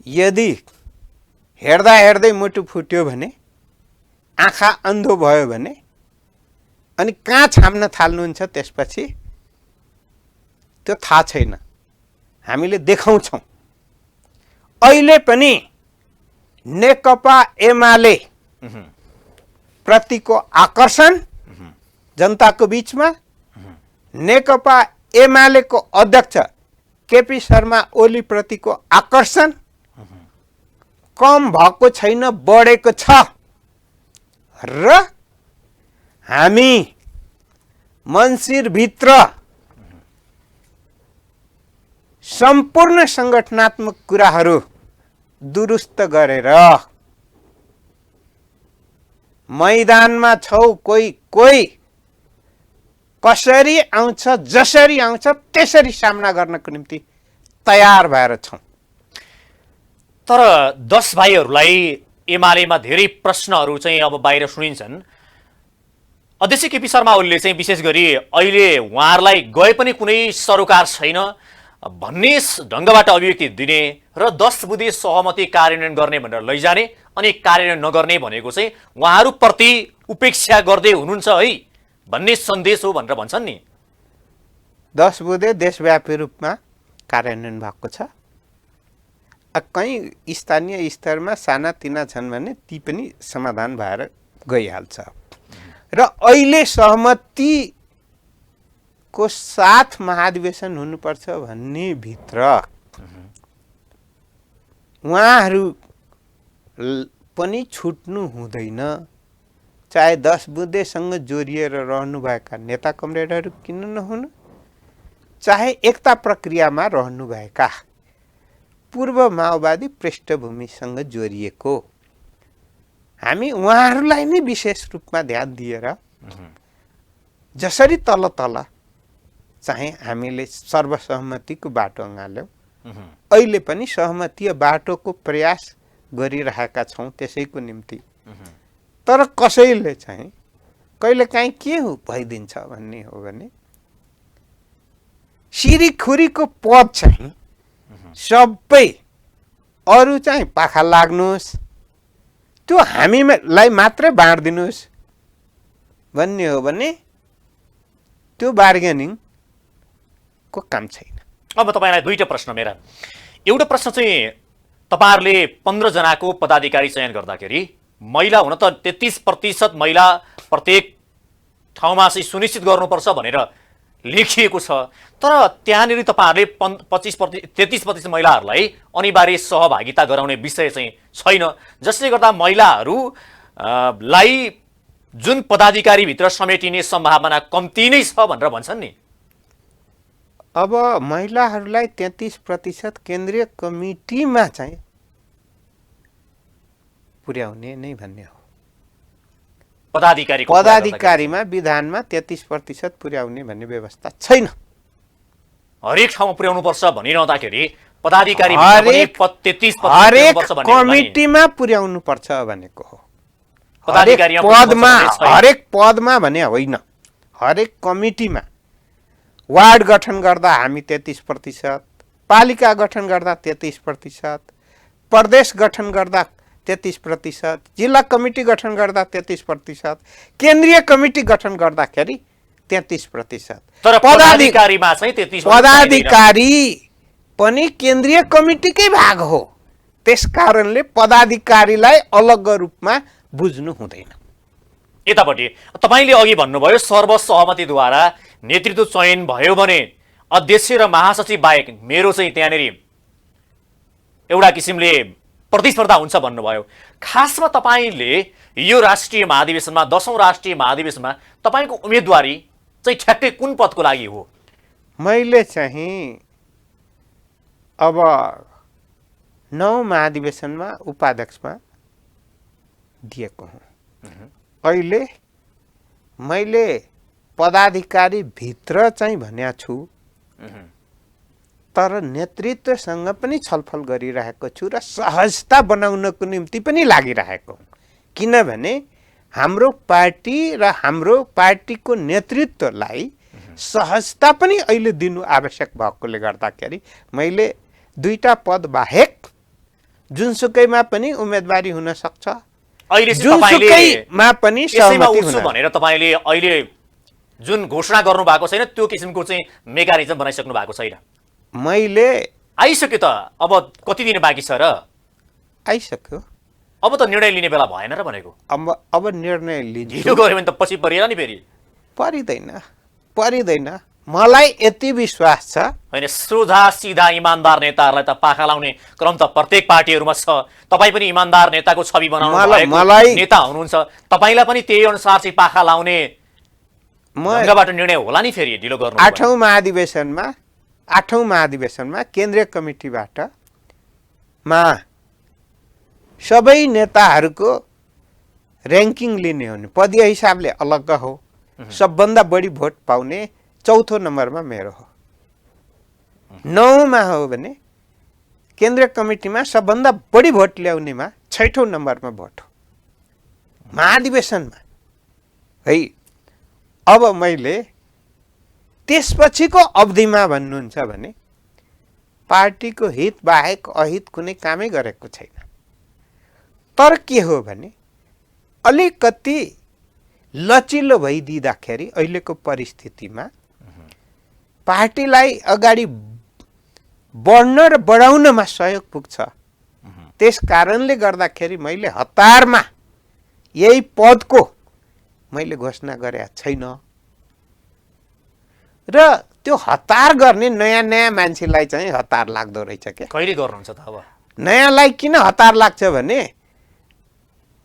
यदि हेर्दा हेर्दै मुटु फुट्यो भने, आँखा अन्धो भयो भने अनि कहाँ छाम्न थाल्नुहुन्छ त्यसपछि त्यो थाहा छैन। हामीले देखाउँछौँ। अहिले पनि नेकपा एमाले प्रतिको आकर्षण जनताको बीचमा, नेकपा एमालेको अध्यक्ष केपी शर्मा ओली प्रतिको आकर्षण कम भएको छैन, बढेको छ। र हामी मन्सिरभित्र सम्पूर्ण सङ्गठनात्मक कुराहरू दुरुस्त गरेर मैदानमा छौ, कोही कसरी आउँछ, जसरी आउँछ त्यसरी सामना गर्नको निम्ति तयार भएर छौँ। तर 10 भाइहरूलाई एमालेमा धेरै प्रश्नहरू चाहिँ अब बाहिर सुनिन्छन्। अध्यक्ष केपी शर्मा ओलीले चाहिँ विशेष गरी अहिले उहाँहरूलाई गए पनि कुनै सरोकार छैन भन्ने ढङ्गबाट अभिव्यक्ति दिने र 10 बुँदे सहमति कार्यान्वयन गर्ने भनेर लैजाने अनि कार्यान्वयन नगर्ने भनेको चाहिँ उहाँहरूप्रति उपेक्षा गर्दै हुनुहुन्छ है भन्ने सन्देश हो भनेर भन्छन् नि। 10 बुँदे देशव्यापी रूपमा कार्यान्वयन भएको छ। कहीँ स्थानीय स्तरमा सानातिना छन् भने ती पनि समाधान भएर गइहाल्छ। र अहिले सहमतिको को साथ महाधिवेशन हुनुपर्छ भन्ने भित्र उहाँहरू पनि छुट्नु हुँदैन। चाहे 10 बुँदेसँग जोडिएर रहनुभएका नेता कमरेडहरू किन नहुनु, चाहे एकता प्रक्रियामा रहनुभएका पूर्व माओवादी पृष्ठभूमिसँग जोडिएको, हामी उहाँहरूलाई नै विशेष रूपमा ध्यान दिएर जसरी तल तल चाहिँ हामीले सर्वसहमतिको बाटो अँगाल्यौँ, अहिले पनि सहमतीय बाटोको प्रयास गरिरहेका छौँ त्यसैको निम्ति। तर कसैले चाहिँ कहिलेकाहीँ के भइदिन्छ भन्ने हो भने सिरीखुरीको पद चाहिँ सबै अरू चाहिँ पाखा लाग्नुहोस्, त्यो हामीलाई मात्रै बाँडिदिनुहोस् भन्ने हो भने त्यो बार्गेनिङको काम छैन। अब तपाईँलाई दुईटा प्रश्न मेरा। एउटा प्रश्न चाहिँ तपाईँहरूले 15 जनाको पदाधिकारी चयन गर्दाखेरि महिला हुन त 33% महिला प्रत्येक ठाउँमा चाहिँ सुनिश्चित गर्नुपर्छ भनेर लेखिएको छ, तर त्यहाँनिर तपाईँहरूले 33% महिलाहरूलाई अनिवार्य सहभागिता गराउने विषय चाहिँ छैन, जसले गर्दा महिलाहरूलाई जुन पदाधिकारीभित्र समेटिने सम्भावना कम्ती नै छ भनेर भन्छन् नि। अब महिलाहरूलाई 33% केन्द्रीय कमिटीमा चाहिँ पुर्याउने नै भन्ने हो। पदाधिकारीमा विधानमा 33% पुर्याउने भन्ने व्यवस्था छैन। हरेक ठाउँमा पुर्याउनु पर्छ भनिरहँदाखेरि पदाधिकारी हरेक कमिटीमा पुर्याउनु पर्छ भनेको हो। हरेक पदमा भने होइन, हरेक कमिटीमा। वार्ड गठन गर्दा हामी 33%, पालिका गठन गर्दा 33%, प्रदेश गठन गर्दा 33%, जिल्ला कमिटी गठन गर्दा 33%, केन्द्रीय कमिटी गठन गर्दाखेरि 33%। तर पदाधिकारीमा चाहिँ 33%। पदाधिकारी पनि केन्द्रीय कमिटीकै भाग हो, त्यस कारणले पदाधिकारीलाई अलग रूपमा बुझ्नु हुँदैन। यतापट्टि तपाईँले अघि भन्नुभयो सर्वसहमतिद्वारा नेतृत्व चयन भयो भने अध्यक्ष र महासचिव बाहेक मेरो चाहिँ त्यहाँनिर एउटा किसिमले प्रतिस्पर्धा हुन्छ भन्नुभयो। खासमा तपाईँले यो राष्ट्रिय महाधिवेशनमा 10औं राष्ट्रिय महाधिवेशनमा तपाईँको उम्मेदवारी चाहिँ ठ्याक्कै कुन पदको लागि हो? मैले चाहिँ अब 9 महाधिवेशनमा उपाध्यक्षमा दिएको हुँ। अहिले मैले पदाधिकारी भित्र चाहिँ भन्या छु, तर नेतृत्वसँग पनि छलफल गरिरहेको छु र सहजता बनाउनको निम्ति पनि लागिरहेको हुँ। किनभने हाम्रो पार्टी र हाम्रो पार्टीको नेतृत्वलाई सहजता पनि अहिले दिनु आवश्यक भएकोले गर्दाखेरि मैले 2टा पद बाहेक जुनसुकैमा पनि उम्मेदवारी हुन सक्छ, जुनसुकैमा पनि सहमति हुन भनेर तपाईँले अहिले जुन घोषणा गर्नु भएको छैन त्यो किसिमको चाहिँ मेकानिजम बनाइसक्नु भएको छैन। मैले आइसक्यो त, अब कति दिन बाँकी छ र? आइसक्यो। अब त निर्णय लिने बेला भएन र भनेको। अब निर्णय लिन्छु। ढिलो गऱ्यो भने त पछि परिएला नि फेरि। परिदैन। मलाई यति विश्वास छ, होइन सोझा सिधा इमानदार नेताहरूलाई त पाखा लाउने क्रम त प्रत्येक पार्टीहरूमा छ। तपाईँ पनि इमानदार नेताको छवि बनाउनु भएको नेता हुनुहुन्छ, तपाईँलाई पनि त्यही अनुसार चाहिँ पाखा लाउने ढङ्गबाट निर्णय होला नि फेरि ढिलो गर्नु। 8औं महाधिवेशनमा केन्द्रीय कमिटीबाट सबै नेताहरूको र्याङ्किङ लिने हो नि, पदीय हिसाबले अलग हो। सबभन्दा बढी भोट पाउने 4थो नम्बरमा मेरो हो। 9मा हो भने केन्द्रीय कमिटीमा सबभन्दा बढी भोट ल्याउनेमा 6ठौँ नम्बरमा भोट हो महाधिवेशनमा है। अब मैले त्यसपछिको अवधिमा भन्नुहुन्छ भने पार्टीको हित बाहेक अहित कुनै कामै गरेको छैन। तर के हो भने अलिकति लचिलो भइदिँदाखेरि अहिलेको परिस्थितिमा पार्टीलाई अगाडि बढ्न र बढाउनमा सहयोग पुग्छ। त्यस कारणले गर्दाखेरि मैले हतारमा यही पदको मैले घोषणा गरेका छैन। र त्यो हतार गर्ने नयाँ नयाँ मान्छेलाई चाहिँ हतार लाग्दो रहेछ क्या। कहिले गर्नुहुन्छ त अब? नयाँलाई किन हतार लाग्छ भने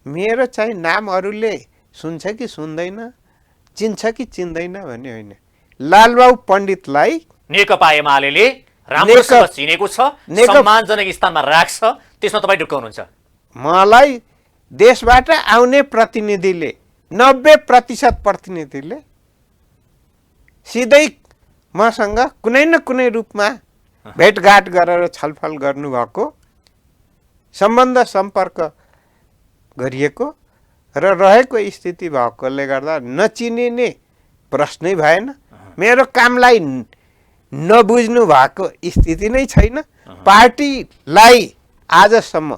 मेरो चाहिँ नाम अरूले सुन्छ कि सुन्दैन, चिन्छ कि चिन्दैन भन्ने होइन। लालबाबु पण्डितलाई नेकपा एमाले राम्रोसँग चिनेको छ, सम्मानजनक स्थानमा राख्छ, त्यसमा तपाईँ ढुक्काउनुहुन्छ? मलाई देशबाट आउने प्रतिनिधिले 90% प्रतिनिधिले सिधै मसँग कुनै न कुनै रूपमा भेटघाट गरेर छलफल गर्नुभएको, सम्बन्ध सम्पर्क गरिएको र रहेको स्थिति भएकोले गर्दा नचिनिने प्रश्नै भएन। मेरो कामलाई नबुझ्नु भएको स्थिति नै छैन। पार्टीलाई आजसम्म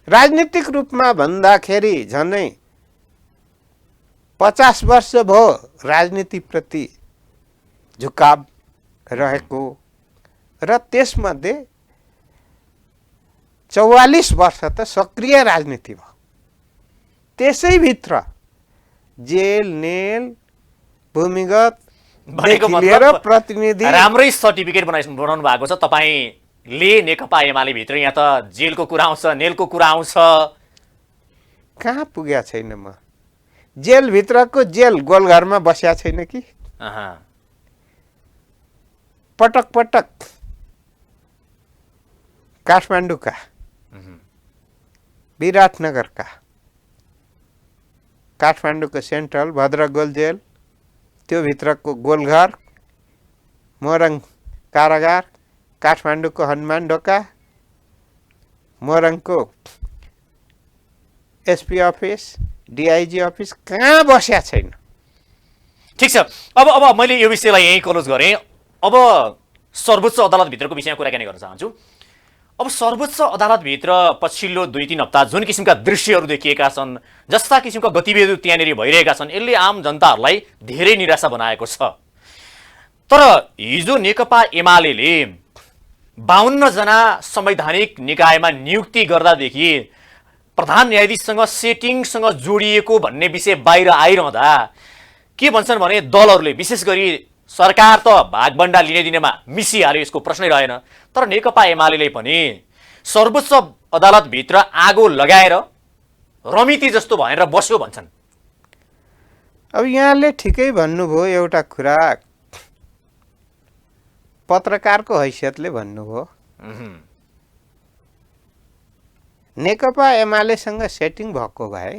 राजनीतिक रूपमा भन्दाखेरि झनै 50 वर्ष भयो राजनीतिप्रति झुकाव रहेको र त्यसमध्ये 44 वर्ष त सक्रिय राजनीति भयो। त्यसैभित्र जेल नेल भूमिगत लिएर प्रतिनिधि राम्रै सर्टिफिकेट बनाउनु भएको छ तपाईँले। नेकपा एमाले भित्र यहाँ त जेलको कुरा आउँछ, नेलको कुरा आउँछ। कहाँ पुगेको छैन म। जेलभित्रको जेल गोलघरमा बस्या छैन कि। पटक पटक काठमाडौँका, विराटनगरका, काठमाडौँको सेन्ट्रल भद्रगोल जेल, त्यो भित्रको गोलघर, मोरङ कारागार, काठमाडौँको हनुमान ढोका, मोरङको एसपी अफिस, डिआइजी अफिस, कहाँ बस्या छैन। ठिक छ, अब मैले यो विषयलाई यहीँ क्लोज गरेँ। अब सर्वोच्च अदालतभित्रको विषयमा कुराकानी गर्न चाहन्छु। अब सर्वोच्च अदालतभित्र पछिल्लो 2-3 हप्ता जुन किसिमका दृश्यहरू देखिएका छन्, जस्ता किसिमका गतिविधिहरू त्यहाँनिर भइरहेका छन्, यसले आम जनताहरूलाई धेरै निराशा बनाएको छ। तर हिजो नेकपा एमाले 52 जना संवैधानिक निकायमा नियुक्ति गर्दादेखि प्रधान न्यायाधीशसँग सेटिङसँग जोडिएको भन्ने विषय बाहिर आइरहँदा के भन्छन् भने दलहरूले, विशेष गरी सरकार त भागभण्डा लिने दिनेमा मिसिहाल्यो, यसको प्रश्नै रहेन। तर नेकपा एमाले पनि सर्वोच्च अदालतभित्र आगो लगाएर रमिती जस्तो भनेर बस्यो भन्छन्। अब यहाँले ठिकै भन्नुभयो, एउटा कुरा पत्रकारको हैसियतले भन्नुभयो। नेकपा एमालेसँग सेटिङ भएको भए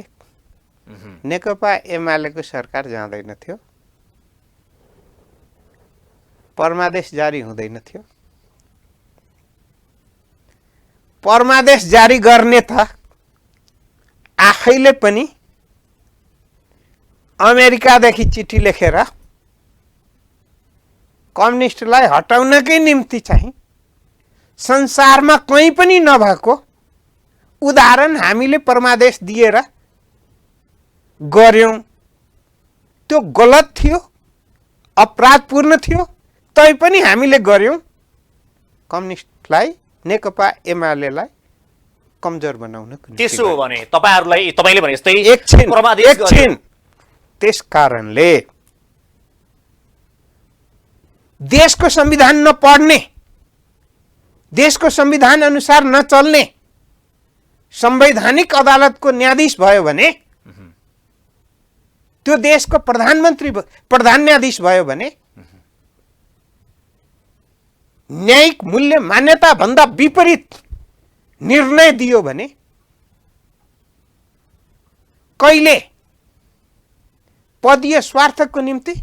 नेकपा एमालेको सरकार जाँदैन थियो, परमादेश जारी हुँदैन थियो। परमादेश जारी गर्ने त आफैले पनि अमेरिकादेखि चिठी लेखेर कम्युनिस्टलाई हटाउनकै निम्ति चाहिँ संसारमा कहीँ पनि नभएको उदाहरण हामीले परमादेश दिएर गर्यौं। त्यो गलत थियो, अपराधपूर्ण थियो, तैपनि हामीले गर्यौं। कम्युनिस्टलाई, नेकपा एमालेलाई कमजोर बनाउन। त्यसो हो भने तपाईले भने जस्तै एकछिन त्यस कारणले देशको संविधान नपढ्ने, देशको संविधान अनुसार नचल्ने संवैधानिक अदालतको न्यायाधीश भयो भने, त्यो देशको प्रधान न्यायाधीश भयो भने न्यायिक मूल्य मान्यता भन्दा विपरीत निर्णय दियो भने, कहिले पदीय स्वार्थको निम्ति,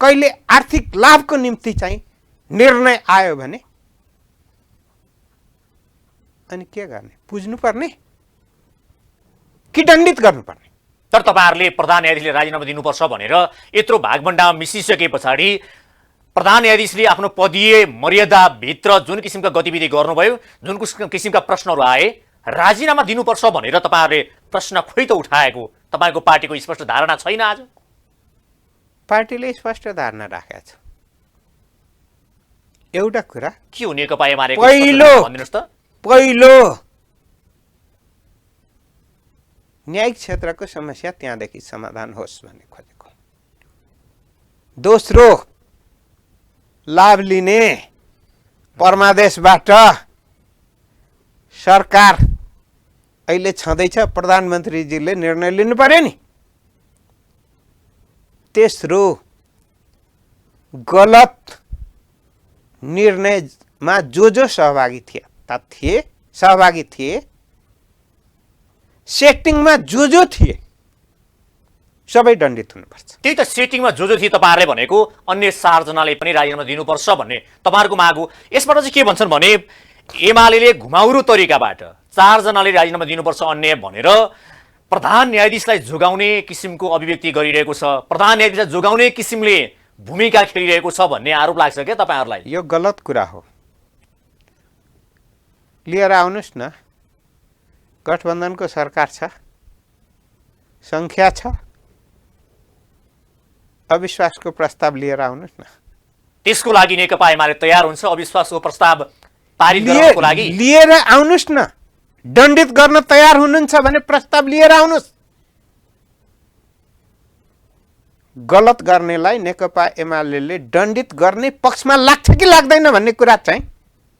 कहिले आर्थिक लाभको निम्ति चाहिँ निर्णय आयो भने अनि के गर्ने? बुझ्नुपर्ने कि दण्डित गर्नुपर्ने? तर तपाईहरुले प्रधान न्यायाधीशले राजीनामा दिनुपर्छ भनेर यत्रो भागभण्डामा मिसिसके पछाडि प्रधान न्यायाधीशले आफ्नो पदीय मर्यादा भित्र जुन किसिमका गतिविधि गर्नुभयो, जुन किसिमका प्रश्नहरू आए, राजीनामा दिनुपर्छ भनेर तपाईहरुले प्रश्न खोइ त उठाएको तपाईको पार्टीको स्पष्ट धारणा छैन? आज पार्टीले स्पष्ट धारणा राखेको छ। एउटा कुरा के हो नेकपा एमालेको? भनिदिनुस् त। पहिलो, न्यायिक क्षेत्रको समस्या त्यहाँदेखि समाधान होस् भन्ने खोजेको। दोस्रो, लाभ लिने परमादेशबाट सरकार अहिले छँदैछ। प्रधानमन्त्रीजीले निर्णय लिनु पर्यो नि। तेस्रो, गलत निर्णयमा जो सहभागी थिए, सेटिङमा जो थिए सबै दण्डित हुनुपर्छ। त्यही त सेटिङमा जो थिए तपाईँहरूले भनेको अन्य 4 जनाले पनि राजीनामा दिनुपर्छ भन्ने तपाईँहरूको माग हो। यसबाट चाहिँ के भन्छन् भने एमाले घुमाउरो तरिकाबाट 4 जनाले राजीनामा दिनुपर्छ अन्य भनेर प्रधान न्यायाधीशलाई जोगाउने किसिमको अभिव्यक्ति गरिरहेको छ, प्रधान न्यायाधीशलाई जोगाउने किसिमले भूमिका खेलिरहेको छ भन्ने आरोप लाग्छ क्या तपाईँहरूलाई? यो गलत कुरा हो। लिएर आउनुहोस् न, गठबन्धनको सरकार छ, संख्या छ, अविश्वासको प्रस्ताव लिएर आउनुहोस् न। त्यसको लागि नेकपा एमाले तयार हुन्छ अविश्वासको प्रस्ताव पारित गर्नको लागि? लिएर आउनुहोस् न। दण्डित गर्न तयार हुनुहुन्छ भने प्रस्ताव लिएर आउनुहोस्। गलत गर्नेलाई नेकपा एमाले दण्डित गर्ने पक्षमा लाग्छ कि लाग्दैन भन्ने कुरा चाहिँ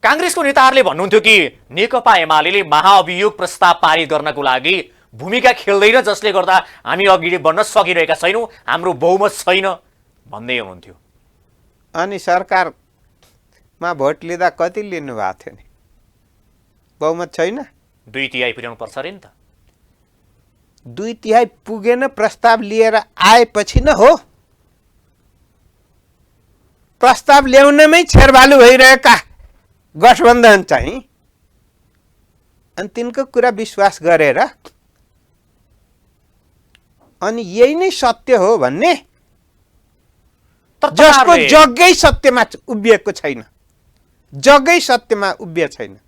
कांग्रेसको नेताहरूले भन्नुहुन्थ्यो कि नेकपा एमाले महाअभियोग प्रस्ताव पारित गर्नको लागि भूमिका खेल्दैन, जसले गर्दा हामी अगाडि बढ्न सकिरहेका छैनौँ, हाम्रो बहुमत छैन भन्दै हुनुहुन्थ्यो। अनि सरकारमा भोट लिँदा कति लिनु भएको थियो नि? बहुमत छैन, 2/3 पुर्याउनु पर्छ अरे नि त। 2/3 पुगेन, प्रस्ताव लिएर आएपछि न हो। प्रस्ताव ल्याउनमै छेरबालु भइरहेका गठबन्धन चाहिँ अनि तिनको कुरा विश्वास गरेर अनि यही नै सत्य हो भन्ने, जसको जग्गै सत्यमा उभिएको छैन, जग्गै सत्यमा उभिएको छैन,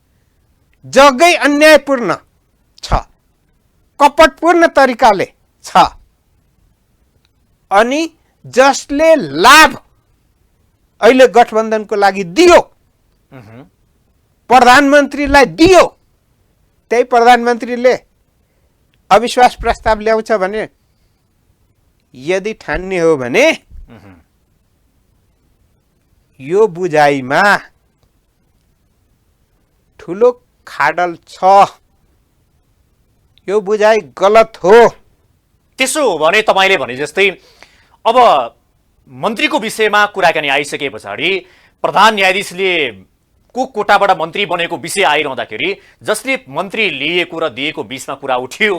जग्गै अन्यायपूर्ण छ, कपटपूर्ण तरिकाले छ, अनि जसले लाभ अहिले गठबन्धनको लागि दियो, प्रधानमन्त्रीलाई दियो, त्यही प्रधानमन्त्रीले अविश्वास प्रस्ताव ल्याउँछ भने यदि ठान्ने हो भने यो बुझाइमा ठुलो खाडल छ। यो बुझाइ गलत हो। त्यसो हो भने तपाईँले भने जस्तै अब मन्त्रीको विषयमा कुराकानी आइसके पछाडि प्रधान न्यायाधीशले को कोटाबाट मन्त्री बनेको विषय आइरहँदाखेरि जसले मन्त्री लिएको र दिएको बीचमा कुरा उठ्यो,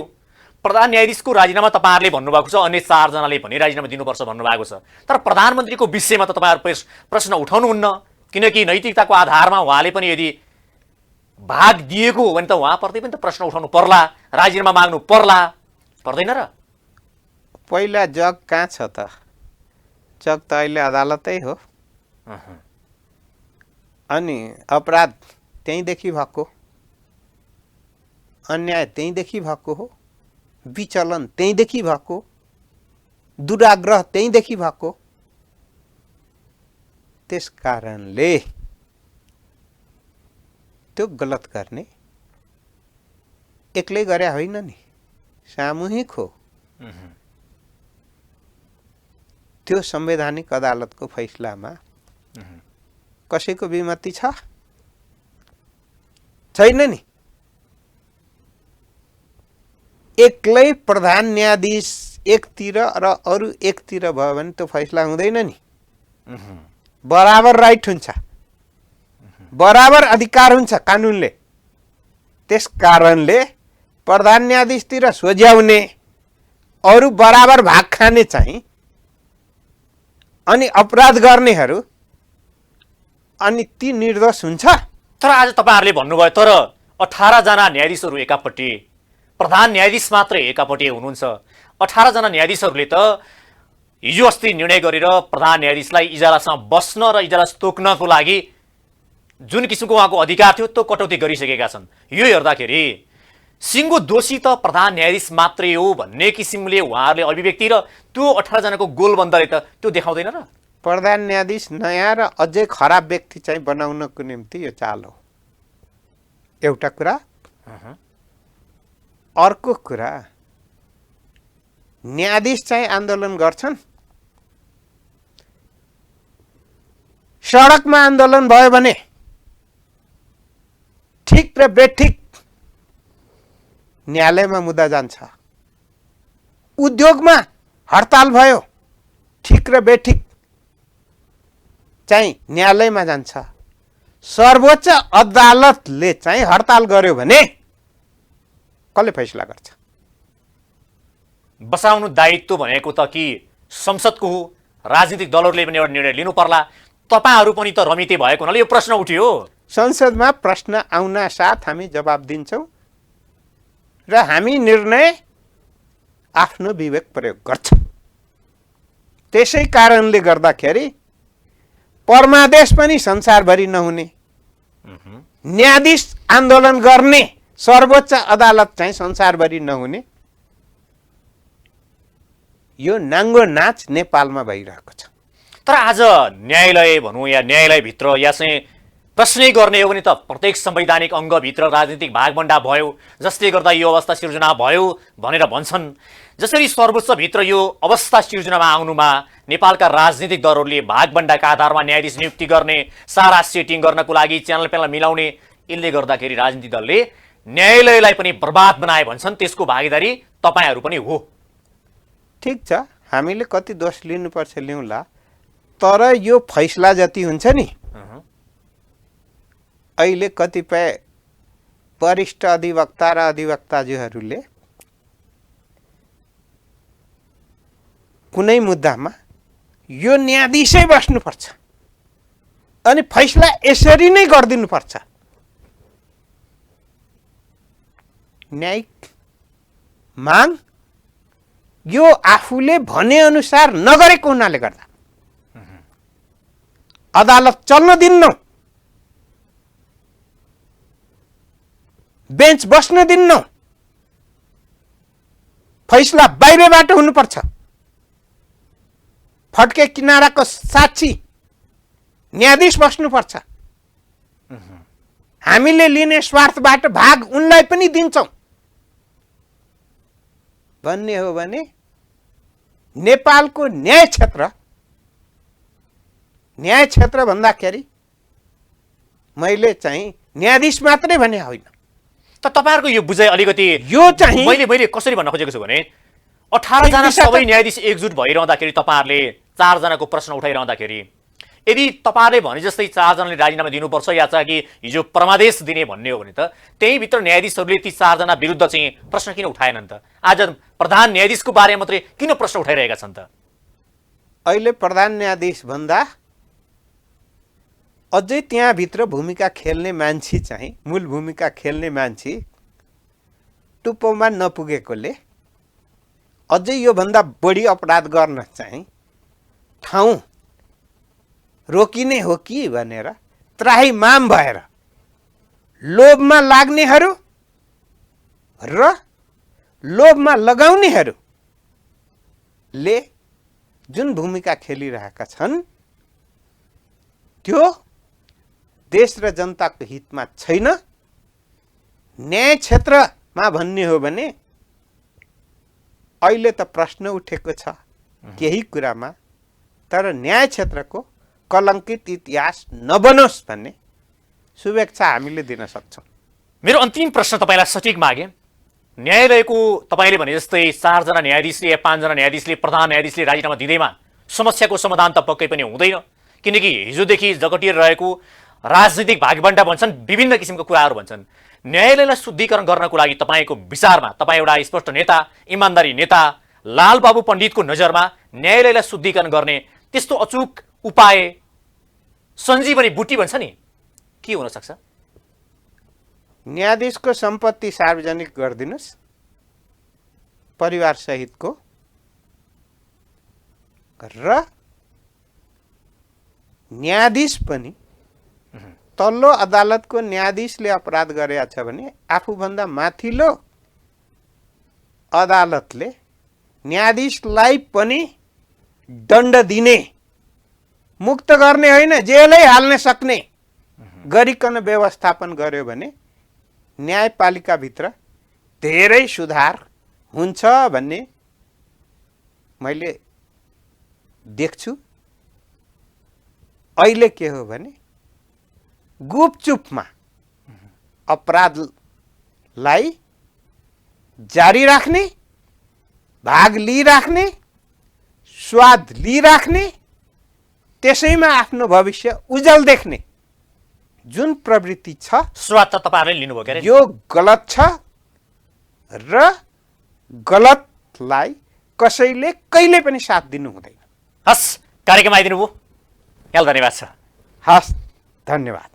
प्रधान न्यायाधीशको राजीनामा तपाईँहरूले भन्नुभएको छ, अन्य 4 जनाले पनि राजीनामा दिनुपर्छ भन्नुभएको छ। तर प्रधानमन्त्रीको विषयमा त तपाईँहरू प्रश्न उठाउनुहुन्न, किनकि नैतिकताको आधारमा उहाँले पनि यदि भाग दिएको हो भने त उहाँप्रति पनि त प्रश्न उठाउनु पर्ला, राजीनामा माग्नु पर्ला, पर्दैन र? पहिला जग कहाँ छ त? जग त अहिले अदालतै हो। अनि अपराध त्यहीँदेखि भएको, अन्याय त्यहीँदेखि भएको हो, विचलन त्यहीँदेखि भएको, दुराग्रह त्यहीँदेखि भएको। त्यस कारणले त्यो गलत गर्ने एक्लै गरे होइन नि, सामूहिक हो। त्यो संवैधानिक अदालतको फैसलामा कसैको विमति छ? छैन नि। एक्लै प्रधान न्यायाधीश एकतिर र अरू एकतिर भयो भने त्यो फैसला हुँदैन नि। बराबर राइट हुन्छ, बराबर अधिकार हुन्छ कानुनले। त्यस कारणले प्रधान न्यायाधीशतिर सोझ्याउने, अरू बराबर भाग खाने चाहिँ अनि अपराध गर्नेहरू अनि ती निर्दोष हुन्छ। तर आज तपाईँहरूले भन्नुभयो तर 18 जना न्यायाधीशहरू एकापट्टि, प्रधान न्यायाधीश मात्रै एकापट्टि हुनुहुन्छ। 18 जना न्यायाधीशहरूले त हिजो अस्ति निर्णय गरेर प्रधान न्यायाधीशलाई इजलासमा बस्न र इजलास तोक्नको लागि जुन किसिमको उहाँको अधिकार थियो त्यो कटौती गरिसकेका छन्। यो हेर्दाखेरि सिङ्गो दोषी त प्रधान न्यायाधीश मात्रै हो भन्ने किसिमले उहाँहरूले अभिव्यक्ति र त्यो 18 जनाको गोलबन्दले त त्यो देखाउँदैन र? प्रधान न्यायाधीश नयाँ र अझै खराब व्यक्ति चाहिँ बनाउनको निम्ति यो चाल हो। एउटा कुरा। अर्को कुरा, न्यायाधीश चाहिँ आन्दोलन गर्छन्, सडकमा आन्दोलन भयो भने ठिक र बेठिक न्यायालयमा मुद्दा जान्छ। उद्योगमा हडताल भयो ठिक र बेठिक चाहिँ न्यायालयमा जान्छ। सर्वोच्च अदालतले चाहिँ हडताल गर्यो भने कसले फैसला गर्छ? बसाउनु दायित्व भनेको त कि संसदको हो, राजनीतिक दलहरूले पनि एउटा निर्णय लिनु पर्ला। तपाईहरू पनि त रमिते भएको हुनाले यो प्रश्न उठ्यो। संसदमा प्रश्न आउन साथ हामी जवाब दिन्छौँ र हामी निर्णय आफ्नो विवेक प्रयोग गर्छौँ। त्यसै कारणले गर्दाखेरि परमादेश पनि संसारभरि नहुने, न्यायाधीश आन्दोलन गर्ने सर्वोच्च अदालत चाहिँ संसारभरि नहुने, यो नाङ्गो नाच नेपालमा भइरहेको छ। तर आज न्यायालय भनौँ या न्यायालयभित्र या चाहिँ प्रश्नै गर्ने हो भने त प्रत्येक संवैधानिक अङ्गभित्र राजनीतिक भागभण्डा भयो, जसले गर्दा यो अवस्था सिर्जना भयो भनेर भन्छन्। जसरी सर्वोच्चभित्र यो अवस्था सिर्जनामा आउनुमा नेपालका राजनीतिक दलहरूले भागभण्डाका आधारमा न्यायाधीश नियुक्ति गर्ने, सारा सेटिङ गर्नको लागि च्यानल प्यानल मिलाउने, यसले गर्दाखेरि राजनीतिक दलले न्यायालयलाई पनि बर्बाद बनाए भन्छन्। त्यसको भागीदारी तपाईँहरू पनि हो। ठिक छ, हामीले कति दोष लिनुपर्छ लिउँला, तर यो फैसला जति हुन्छ नि, अहिले कतिपय वरिष्ठ अधिवक्ता र अधिवक्ताज्यूहरूले कुनै मुद्दामा यो न्यायाधीशै बस्नुपर्छ अनि फैसला यसरी नै गरिदिनुपर्छ, न्यायिक माग यो आफूले भने अनुसार नगरेको हुनाले गर्दा अदालत चल्न दिन्न, बेन्च बस्न दिन्न, फैसला बाहिरबाट हुनुपर्छ, फड्के किनाराको साक्षी न्यायाधीश बस्नुपर्छ, हामीले लिने स्वार्थबाट भाग उनलाई पनि दिन्छौँ भन्ने हो भने नेपालको न्याय क्षेत्र भन्दाखेरि मैले चाहिँ न्यायाधीश मात्रै भने होइन। त तपाईहरुको यो बुझाइ अलिकति यो चाहिँ मैले कसरी भन्न खोजेको छु भने 18 जना सबै न्यायाधीश एकजुट भइरहँदाखेरि तपाईहरुले 4 जनाको प्रश्न उठाइरहँदाखेरि यदि तपाईहरुले भने जस्तै 4 जनाले राजीनामा दिनुपर्छ या चाहिँ कि हिजो परमादेश दिने भन्ने हो भने त त्यही भित्र न्यायाधीशहरूले ती 4 जना विरुद्ध चाहिँ प्रश्न किन उठाएनन् त? आज प्रधान न्यायाधीशको बारेमा मात्रै किन प्रश्न उठाइरहेका छन् त? अहिले प्रधान न्यायाधीश भन्दा अझै त्यहाँ भित्र भूमिका खेल्ने मान्छे चाहिँ मूल भूमिका खेल्ने मान्छे टुप्पोमा नपुगेकोले अझै यो भन्दा बढी अपराध गर्न चाहिँ ठाउँ रोकिने हो कि भनेर त्राहिमाम भएर लोभमा लाग्नेहरू र लोभमा लगाउनेहरूले जुन भूमिका खेलिरहेका छन् त्यो देश र जनताको हितमा छैन। न्याय क्षेत्रमा भन्ने हो भने अहिले त प्रश्न उठेको छ केही कुरामा, तर न्याय क्षेत्रको कलङ्कित इतिहास नबनोस् भन्ने शुभेच्छा हामीले दिन सक्छौँ। मेरो अन्तिम प्रश्न तपाईलाई सठिक मागे। न्यायालयको तपाईले भने जस्तै 4 जना न्यायाधीशले या 5 जना न्यायाधीशले प्रधान न्यायाधीशले राजीनामा दिँदैमा समस्याको समाधान त पक्कै पनि हुँदैन, किनकि हिजोदेखि जगटिएर रहेको राजनीतिक भागभण्डा भन्छन्, विभिन्न किसिमको कुराहरू भन्छन्। न्यायालयलाई शुद्धिकरण गर्नको लागि तपाईको विचारमा, तपाईँ एउटा स्पष्ट नेता, इमानदारी नेता, लालबाबु पण्डितको नजरमा न्यायालयलाई शुद्धिकरण गर्ने त्यस्तो अचूक उपाय, सञ्जीवनी बुटी भन्छ नि, के हुन सक्छ? न्यायाधीशको सम्पत्ति सार्वजनिक गरिदिनुस्, परिवार सहितको, र न्यायाधीश पनि तल्लो अदालतको न्यायाधीशले अपराध गरेका छ भने आफूभन्दा माथिल्लो अदालतले न्यायाधीशलाई पनि दण्ड दिने, मुक्त गर्ने होइन, जेलै हाल्न सक्ने गरिकन व्यवस्थापन गर्यो भने न्यायपालिकाभित्र धेरै सुधार हुन्छ भन्ने मैले देख्छु अहिले के हो भने गुपचुपमा अपराधलाई जारी राख्ने, भाग लिइराख्ने, स्वाद लिइराख्ने, त्यसैमा आफ्नो भविष्य उज्जवल देख्ने जुन प्रवृत्ति छ, स्वाद त तपाईँहरूले लिनुभयो के अरे? यो गलत छ र गलतलाई कसैले कहिले पनि साथ दिनु हुँदैन। हस्, कार्यक्रम आइदिनु भयो, यहाँलाई धन्यवाद छ। हस्, धन्यवाद।